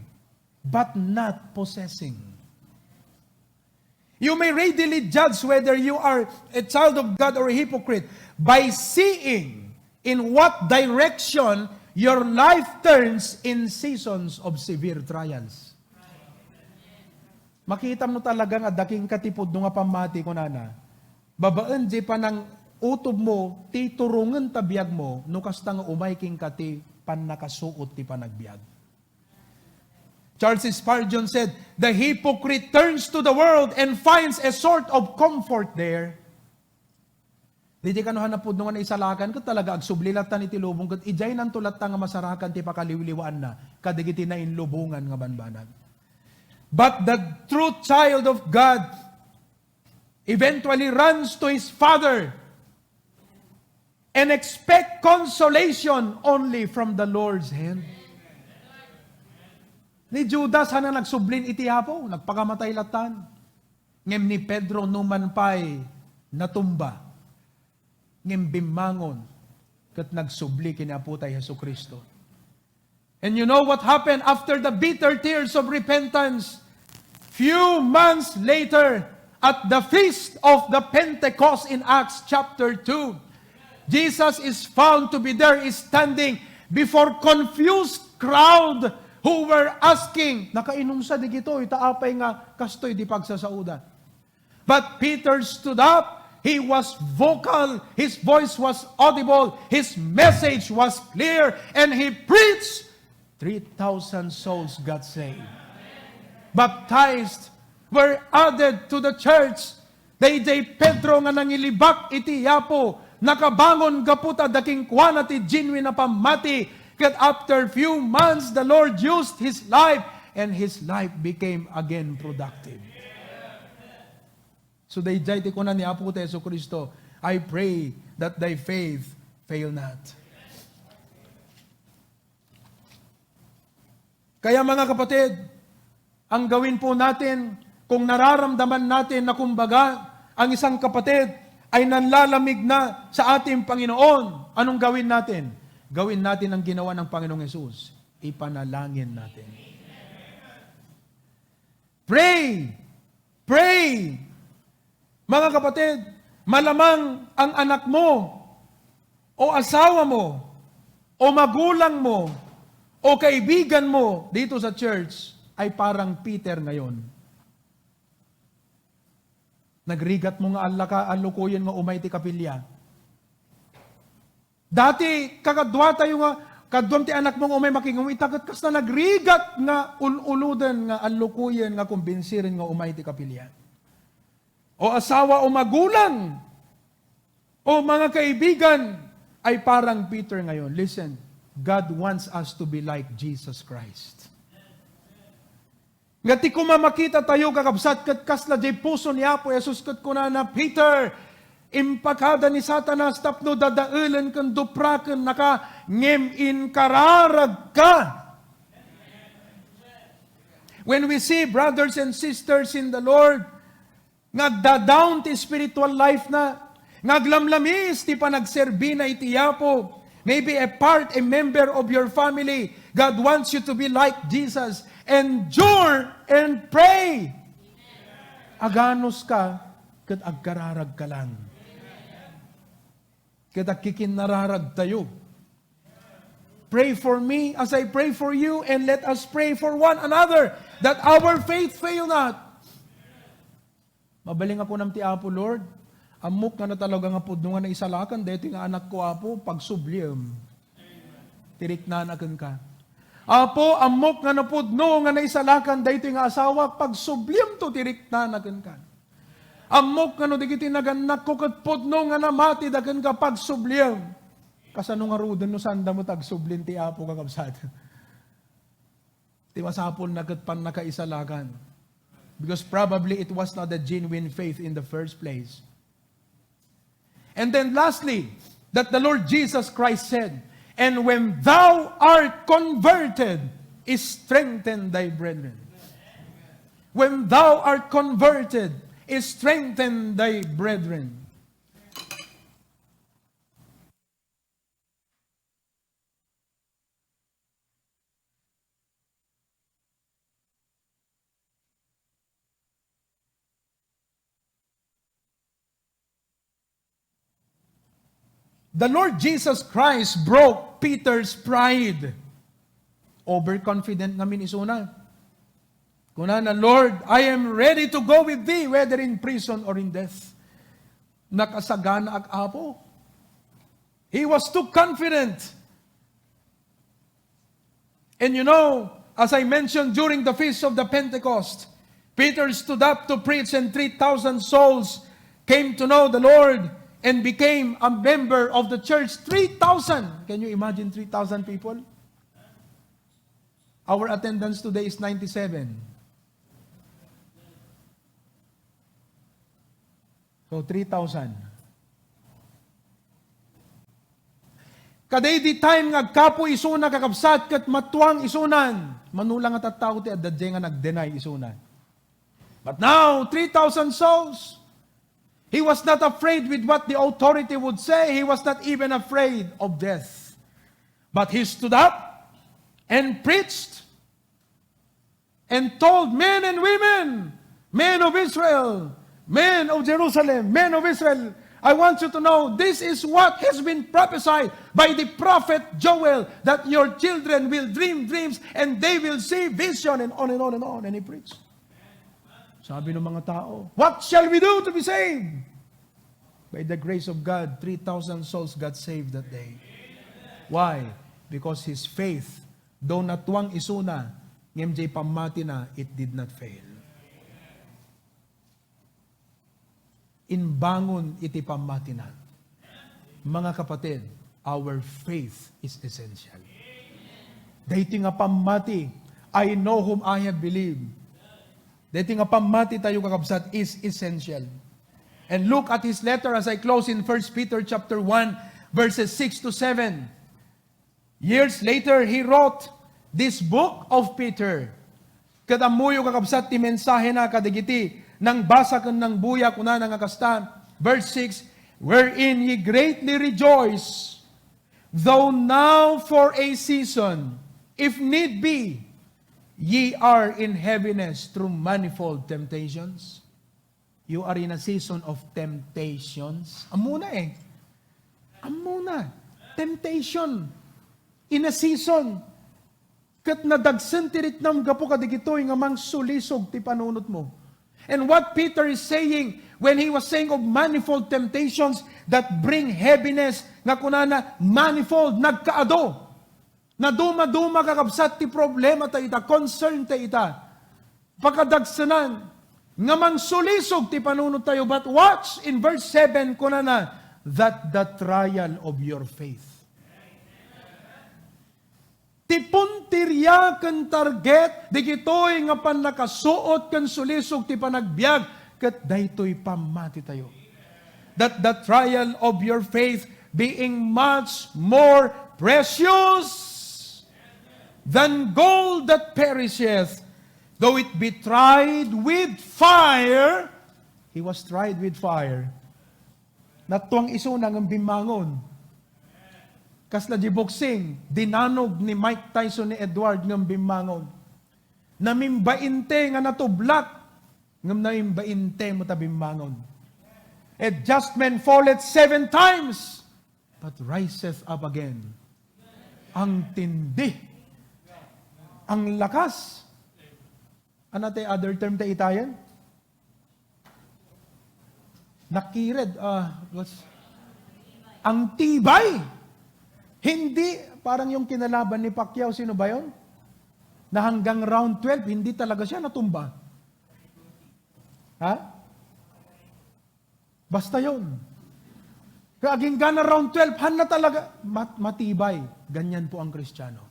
but not possessing. You may readily judge whether you are a child of God or a hypocrite by seeing in what direction your life turns in seasons of severe trials. Makita mo talaga nga daking katipod no nga pamati ko nana. Babaan di pa ng utob mo, ti turungan tabiyag mo, no kasta nga umay king kati pan nakasuot ti panagbiag. Charles Spurgeon said, "The hypocrite turns to the world and finds a sort of comfort there." Di ka no hanapod no nga naisalakan ka talaga agsublilatan iti lubong kat ijay nang tulata nga masarakan ti pakaliwliwaan na kadigiti na inlubungan nga banbanag. But the true child of God eventually runs to his father and expect consolation only from the Lord's hand. Ni Judas hana nagsublin iti hapo, nagpakamatay latan. Ngem ni Pedro numan pay natumba. Ngem bimangon ket nagsubli kini Apo tay Hesukristo. And you know what happened after the bitter tears of repentance? Few months later, at the feast of the Pentecost in Acts chapter 2, Jesus is found to be there, is standing before confused crowd who were asking, nakainom sa di gito, itaapay nga kastoy di pagsasauda. But Peter stood up, he was vocal, his voice was audible, his message was clear, and he preached. 3,000 souls got saved. Baptized, were added to the church. Dayjay Pedro nga nangilibak iti yapo, nakabangon gaputa daking kuana ti genuine na pamati. Kat after few months, the Lord used his life, and his life became again productive. So dayjay ti kunan ni Apo ti Jesucristo, I pray that thy faith fail not. Kaya mga kapatid, ang gawin po natin, kung nararamdaman natin na kumbaga, ang isang kapatid ay nanlalamig na sa ating Panginoon, anong gawin natin? Gawin natin ang ginawa ng Panginoong Hesus. Ipanalangin natin. Pray! Pray! Mga kapatid, malamang ang anak mo, o asawa mo, o magulang mo, o kaibigan mo dito sa church, ay parang Peter ngayon. Nagrigat mo nga alukuyan nga umay ti kapilya. Dati, kakadwa tayo nga, kadwam ti anak mong umay makingumay, tagat kas na nagrigat nga unuludan nga alukuyan nga kumbinsirin nga umay ti kapilya. O asawa o magulang, o mga kaibigan, ay parang Peter ngayon. Listen, God wants us to be like Jesus Christ. Nga ti kumamakita tayo kakabsat kat kasla jay puso ni Apo Jesus kat kuna na Peter, impakada ni Satanas tapno dadaulan kan dupraken naka ngem in kararag ka. When we see brothers and sisters in the Lord, ngagda-down ti spiritual life na, ngaglamlamis ti panagserbi na iti Apo, maybe a member of your family, God wants you to be like Jesus. Endure and pray. Aganos ka, kat agkararag ka lang. Kat kikinararag tayo. Pray for me as I pray for you, and let us pray for one another, that our faith fail not. Mabaling ako ng ti Apo, Lord. Amok nga na talaga nga po nga na isalakan, dito nga anak ko, Apo, pagsubliyam. Tirik na anakan ka. Apo, amok nga napudno nga naisalakan, dito nga asawa, pagsubliyam to, tirik na anakan ka. Amok nga no, digiti naganak ko, kat pudno nga namati, dagan ka pagsubliyam. Kasano nga rudan no, sanda mo tagsublin ti Apo kakabsat. Ti masapol na kat pan nakaisalakan. Because probably it was not a genuine faith in the first place. And then lastly, that the Lord Jesus Christ said, and when thou art converted, strengthen thy brethren. When thou art converted, strengthen thy brethren. The Lord Jesus Christ broke Peter's pride. Overconfident namin isuna. Kunana, Lord, I am ready to go with thee, whether in prison or in death. Nakasagana ag apo. He was too confident. And you know, as I mentioned during the feast of the Pentecost, Peter stood up to preach and 3,000 souls came to know the Lord and became a member of the church. 3,000! Can you imagine 3,000 people? Our attendance today is 97. So 3,000. Kaday di time nga kapo isuna kakabsat kat matuang isunan. Manulang at tao ti adadje nga nag-deny isunan. But now, 3,000 souls. He was not afraid with what the authority would say. He was not even afraid of death. But he stood up and preached and told men and women, men of Israel, men of Jerusalem, men of Israel, I want you to know this is what has been prophesied by the prophet Joel, that your children will dream dreams and they will see vision, and on and on and on. And he preached. Sabi ng mga tao, what shall we do to be saved? By the grace of God, 3,000 souls got saved that day. Why? Because his faith, though natuang isuna, ngem pamati na, it did not fail. Inbangon iti pamati na. Mga kapatid, our faith is essential. Dahiti nga pamati, I know whom I have believed. Dahiti nga pamati tayo kakabsat is essential. And look at his letter as I close in 1 Peter chapter 1, verses 6 to 7. Years later, he wrote this book of Peter. Kadamuyo kakabsat ti mensahe na kadigiti, nang basa kan ng buya kuna nang akasta. Verse 6, wherein ye greatly rejoice, though now for a season, if need be, ye are in heaviness through manifold temptations. You are in a season of temptations. Amuna eh. Amuna. Temptation. In a season. Kat nadagsan tirit nam gapo kadigitoy nga mang sulisog ti panunot mo. And what Peter is saying when he was saying of manifold temptations that bring heaviness, nga kunana manifold, nagkaado. Na duma-duma kakabsat ti problema ta ita, concern ta ita. Pakadagsanan, nga mang sulisog ti panunod tayo. But watch in verse 7, kunana, that the trial of your faith. Ti puntirya kan target, di kitoy nga panakasuot kan sulisog ti panagbiag, kat daytoy pamati tayo. That the trial of your faith being much more precious than gold that perisheth, though it be tried with fire. He was tried with fire. Natuang isunang ang bimangon. Kasla di boxing, dinanog ni Mike Tyson ni Edward ng bimangon. Namimbainte nga natublak, ngam namimbainte mo ta bimangon. A just man falleth 7 times, but riseth up again. Ang tindi, ang lakas. Ano tayo other term tayo itayan? Nakired, ang tibay. Hindi, parang yung kinalaban ni Pacquiao, sino ba yun? Na hanggang round 12, hindi talaga siya natumba. Ha? Basta yun. Kaaging gana round 12, han na talaga, matibay. Ganyan po ang Kristiyano.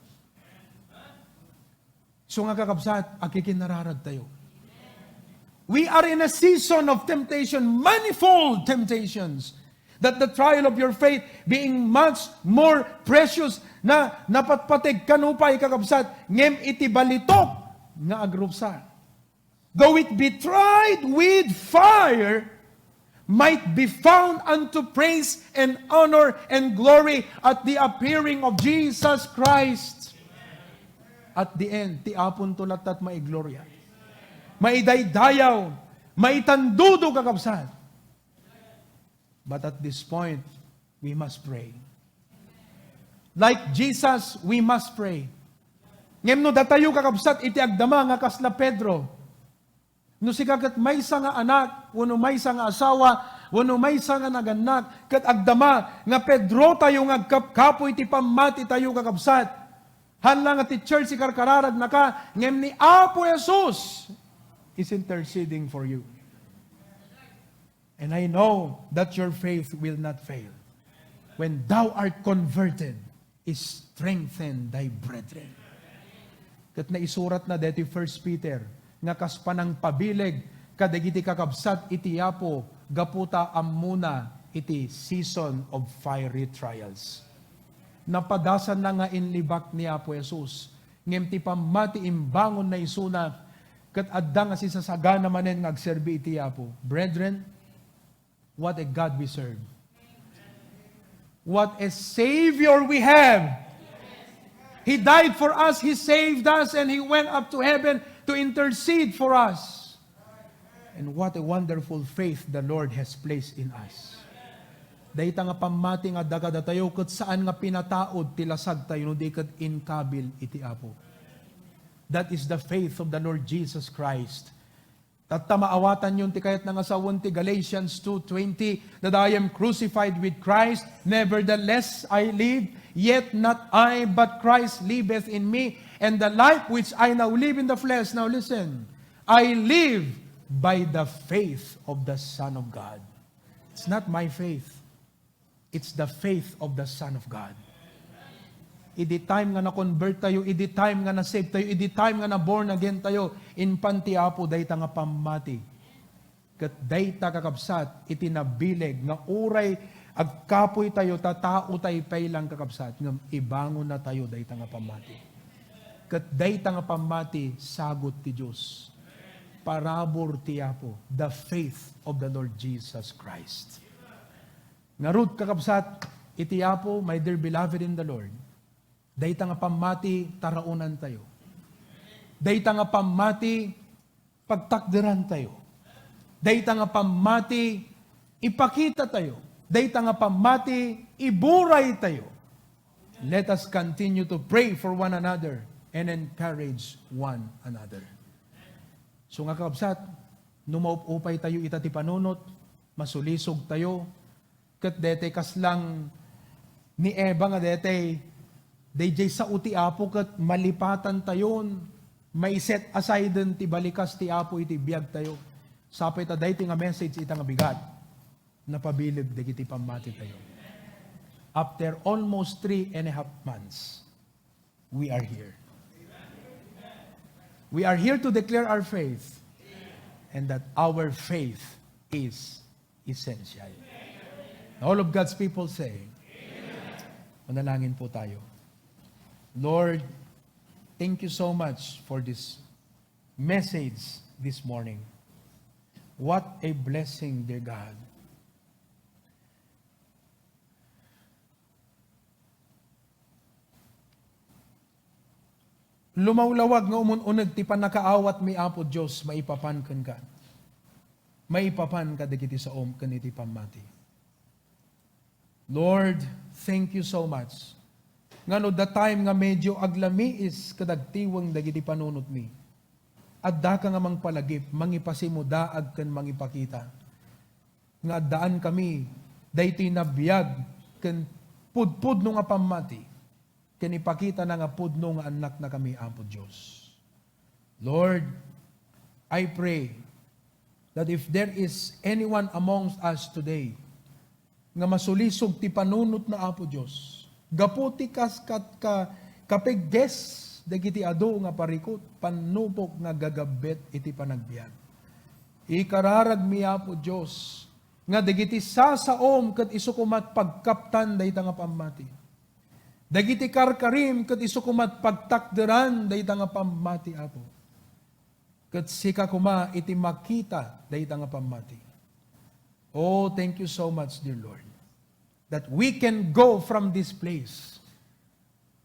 So nga kakabsat, akikinararag tayo. We are in a season of temptation, manifold temptations. That the trial of your faith being much more precious na napatpatig kanupay kakabsat ngem iti balitok nga agrupsa. Though it be tried with fire, might be found unto praise and honor and glory at the appearing of Jesus Christ. At the end, ti apon tulat at maigloria. Maidaydayaw, maitandudo kakabsat. But at this point, we must pray. Like Jesus, we must pray. Ngem no datayo kakabsat iti agdama nga kasla Pedro. No si kagat maysa nga anak, wano maysa nga asawa, wano maysa nga naganak, kat agdama nga Pedro tayo nga kapoy iti pamati tayo kakabsat. Hanlang at ti church si karkararag na ka, ngem ni Apo Jesus is interceding for you. And I know that your faith will not fail. When thou art converted, is strengthen thy brethren. Kat na isurat na dito 1 Peter, nga kaspanang pabileg, kadagiti kakabsat iti Apo, gaputa amuna iti season of fiery trials. Napadasan na nga inlibak ni Apo Jesus, ngem ti pamati imbangon na isuna, kat adda nga si sasagana manen nga agserbi iti Apo. Brethren, what a God we serve. What a Savior we have. He died for us, He saved us, and He went up to heaven to intercede for us. And what a wonderful faith the Lord has placed in us. Dahita nga pamati nga dagada tayo, kat saan nga pinataod, tilasag tayo, no di kat inkabil iti Apo. That is the faith of the Lord Jesus Christ. Tatamaawatan yun ti kayat nga sawon ti Galatians 2:20, that I am crucified with Christ, nevertheless I live, yet not I, but Christ liveth in me, and the life which I now live in the flesh, now listen, I live by the faith of the Son of God. It's not my faith. It's the faith of the Son of God. Idi time nga na-convert tayo, idi time nga na-save tayo, idi time nga na-born again tayo, inpanti Apo, dayta nga pamati. Kat dayta kakabsat, itinabileg, nga uray, agkapoy tayo, tatao tayo pailang kakabsat, ngam ibangon na tayo, dayta nga pamati. Kat dayta nga pamati, sagot ti Diyos. Parabor ti Apo, the faith of the Lord Jesus Christ. Ngarud kakabsat, iti Apo, my dear beloved in the Lord, dayta nga pamati, taraunan tayo. Dayta nga pamati, pagtakderan tayo. Dayta nga pamati, ipakita tayo. Dayta nga pamati, iburay tayo. Let us continue to pray for one another and encourage one another. So nga kakabsat, numaupupay tayo itati panunot, masulisog tayo, kat dete kaslang ni Eva nga dete, dayjay sa uti Apo kat malipatan tayon, may set aside ti balikas ti Apo iti biyag tayo. Sapay ta dayti nga message ita nga bigat, napabilib dagiti pamati tayo. After almost 3.5 months, we are here. We are here to declare our faith, and that our faith is essential. All of God's people say, manalangin po tayo. Lord, thank you so much for this message this morning. What a blessing, dear God. Lumawlawag nga umununag ti panakaawat mi Apo Diyos, maipapan kan ka. Maipapan ka dagiti sa kaniti pamati. Lord, thank you so much. Nga no, the time nga medyo aglami is kadagtiwang dagiti panunot mi. Adda ka nga mangpalagip, mangipasimo daag kan mangipakita. Nga addaan kami, daytoy nabiyag, kan pudpud no nga pamati, kan ipakita na nga pudno nga anak na kami, Apo Diyos. Lord, I pray that if there is anyone amongst us today, nga masulisog ti panunot na Apo Diyos, gaputi kas kapigges dagiti ado nga parikot panupok nga gagabet iti panagbiag. Ikararag mi Apo Dios nga dagiti sasaom ket isukumat pagkaptan dayta nga pamati. Dagiti karkarim ket isukumat pagtakderan dayta nga pamati Apo. Ket sika kuma iti makita dayta nga pamati. Oh, thank you so much, dear Lord, that we can go from this place.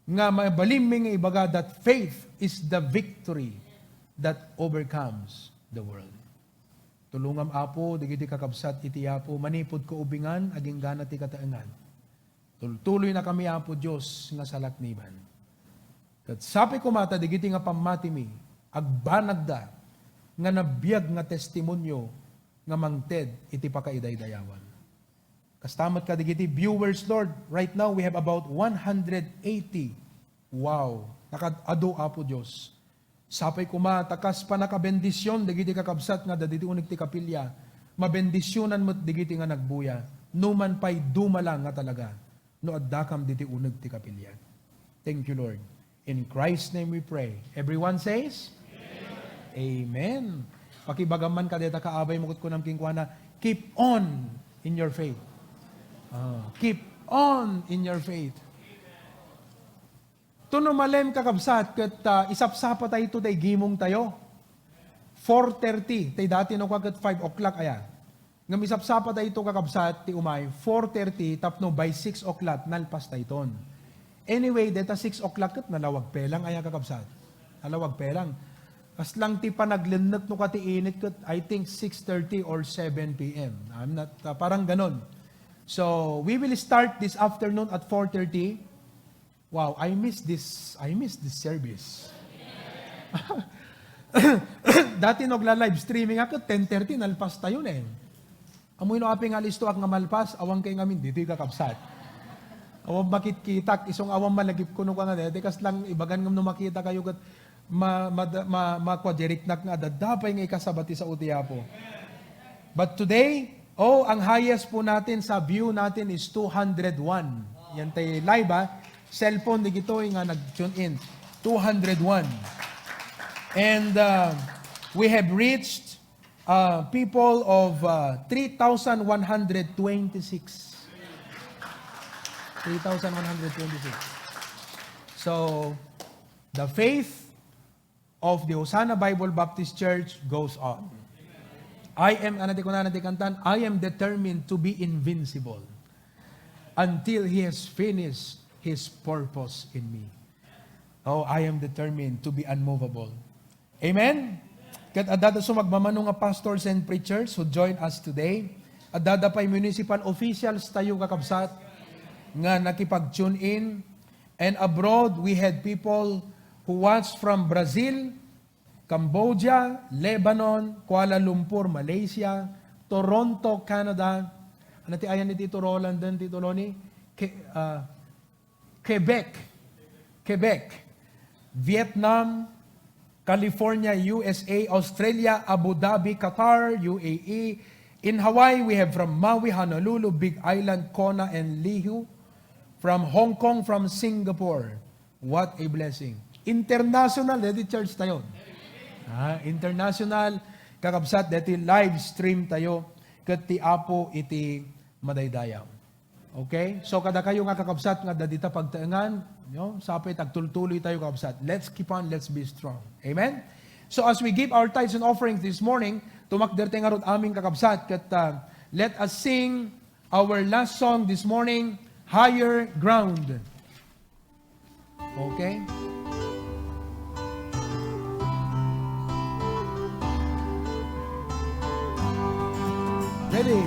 Nga mabaliming nga ibaga that faith is the victory that overcomes the world. Tulungam Apo, digiti kakabsat iti Apo, manipod ko ubingan, aging gana ti kataengan. Tuloy na kami Apo Diyos nga salakniban. Kat sapi ko mata, digiti nga pamati mi, agbanagda, nga nabiyag nga testimonyo, nga mangted, iti pakaidaydayawan. Kastamat ka digiti viewers, Lord. Right now, we have about 180. Wow. Nakadado apo Diyos. Sapay kuma, takas pa nakabendisyon, digiti kakabsat nga daditi unig ti kapilya. Mabendisyonan mo't digiti nga nagbuya. Numan pa'y dumalang nga talaga. No addakam diti unig ti kapilya. Thank you, Lord. In Christ's name we pray. Everyone says? Amen. Pakibagaman ka deta kaabay mukot ko ng kingkwana, keep on in your faith. Keep on in your faith. Tuno malem kakabsat ket isapsapa tayo ito tay gimong tayo. 4:30 tay dati no kagat 5 o'clock aya. Ngam isapsapa tayo ito kakabsat ti umay 4:30 tapno by 6 o'clock nalpas tayton. Anyway, deta 6 o'clock ket nalawag pelang aya kakabsat. Nalawag pelang. As lang ti panaglennek no kati init ket I think 6:30 or 7 p.m. I'm not parang ganon. So, we will start this afternoon at 4:30. Wow, I miss this service. Dati nagla-live streaming ako 10:30 nalpas tayo na. Amoy no aping alisto ak nga malpas, awang kay ngamin dito kakabsat. Awang bakit kitak isong awang malagip kuno ka nga dati kas lang ibagan ngam no makita kayo kat ma-quadric nak nga dadapay nga ikasabati sa utiapo. But today, ang highest po natin sa view natin is 201. Yan tayo live cellphone di gito nga nag-tune in. 201. And we have reached people of 3,126. 3,126. So, the faith of the Hosanna Bible Baptist Church goes on. I am determined to be invincible until He has finished His purpose in me. Oh, I am determined to be unmovable. Amen? Kat adada sumagmamano nga pastors and preachers who join us today. Adada pa'y municipal officials tayo kakabsat nga nakipag-tune in. And abroad, we had people who watched from Brazil, Cambodia, Lebanon, Kuala Lumpur, Malaysia, Toronto, Canada, ano ti ayan ni Tito Roland din, Tito Loni? Quebec, Vietnam, California, USA, Australia, Abu Dhabi, Qatar, UAE. In Hawaii, we have from Maui, Honolulu, Big Island, Kona, and Lihu. From Hong Kong, from Singapore. What a blessing. International, dati church tayo. International, kakabsat, dati live stream tayo, kat ti apo iti madaydayaw. Okay? So, kada kayo nga kakabsat, nga dadita pagtaangan, sapay tagtultuloy tayo kakabsat. Let's keep on, let's be strong. Amen? So, as we give our tithes and offerings this morning, tumakder tayo nga ron aming kakabsat, kat let us sing our last song this morning, Higher Ground. Okay? Ready?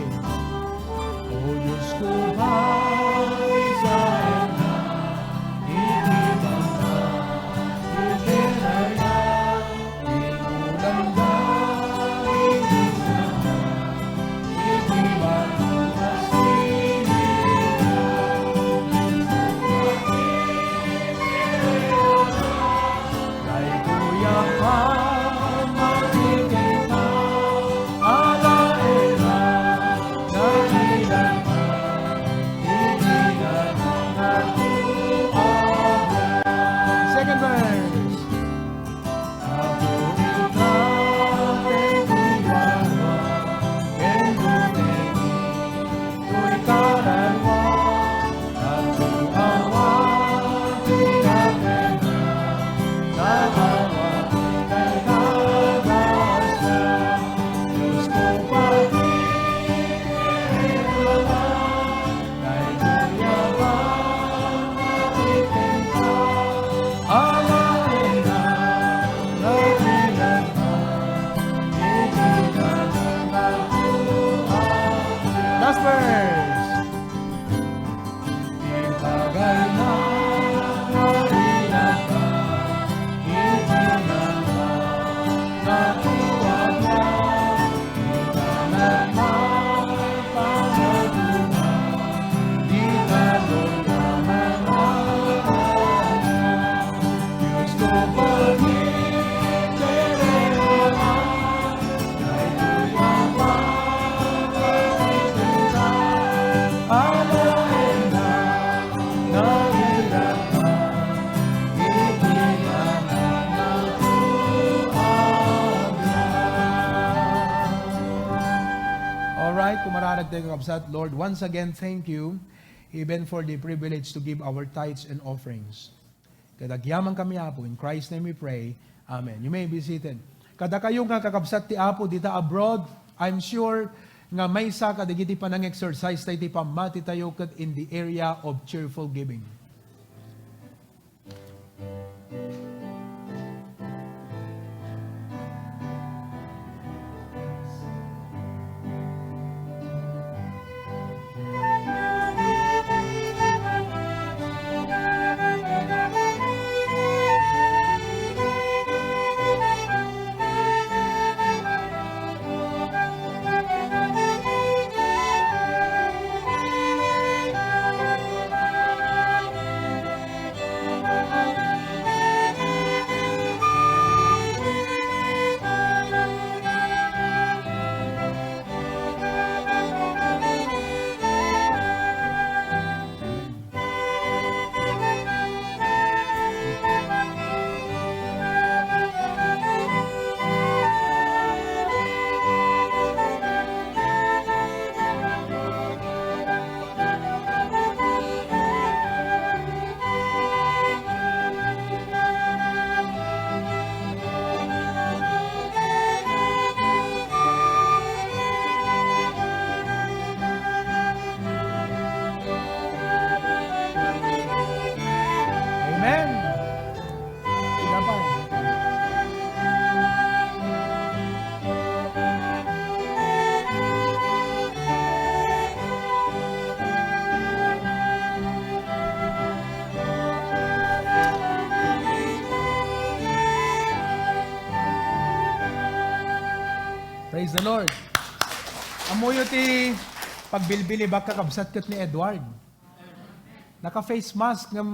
Oh, Diyos ko, sana, hindi bangga, ikinaya, inulanda, hindi sana, hindi bangga, kay Kuya ka, makikita, alaera, tayo kakabsat. Lord, once again, thank you even for the privilege to give our tithes and offerings. Kadagyaman kami, Apo. In Christ's name we pray. Amen. You may be seated. Kada kayo nga kakabsat ti Apo dita abroad, I'm sure nga may sa kadigiti pa ng exercise tayo ti pamati tayo kat in the area of cheerful giving. Amen. Silapan. Praise the Lord. Amuyo ti pagbilbili ba kakabsat kat ni Edward. Naka-face mask nga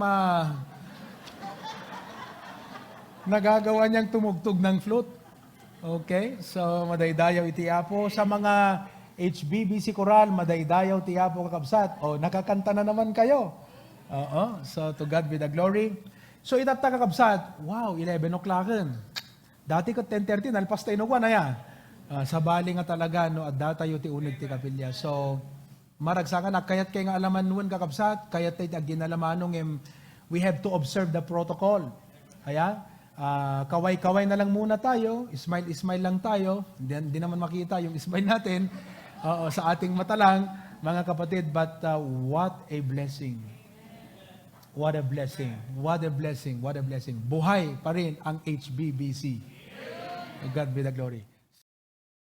nagagawa niyang tumugtog ng flute. Okay? So, madaydayaw iti Apo. Sa mga HBBC Choral, madaydayaw ti Apo kakabsat. O, nakakanta na naman kayo. Oo. So, to God be the glory. So, itata kakabsat. Wow, 11 o'clockin. Dati ko 10:30, nalpas tayo na yan. Sa bali nga talaga, no, at datayo ti unig ti kapilya. So, maragsakan na, kayat kayo nga alaman nun kakabsat, kayat tayo ginalamanong we have to observe the protocol. Kaya, kaway-kaway na lang muna tayo, smile lang tayo, hindi naman makita yung smile natin sa ating mata lang, mga kapatid, but what a blessing. What a blessing. What a blessing. What a blessing. Buhay pa rin ang HBBC. God be the glory.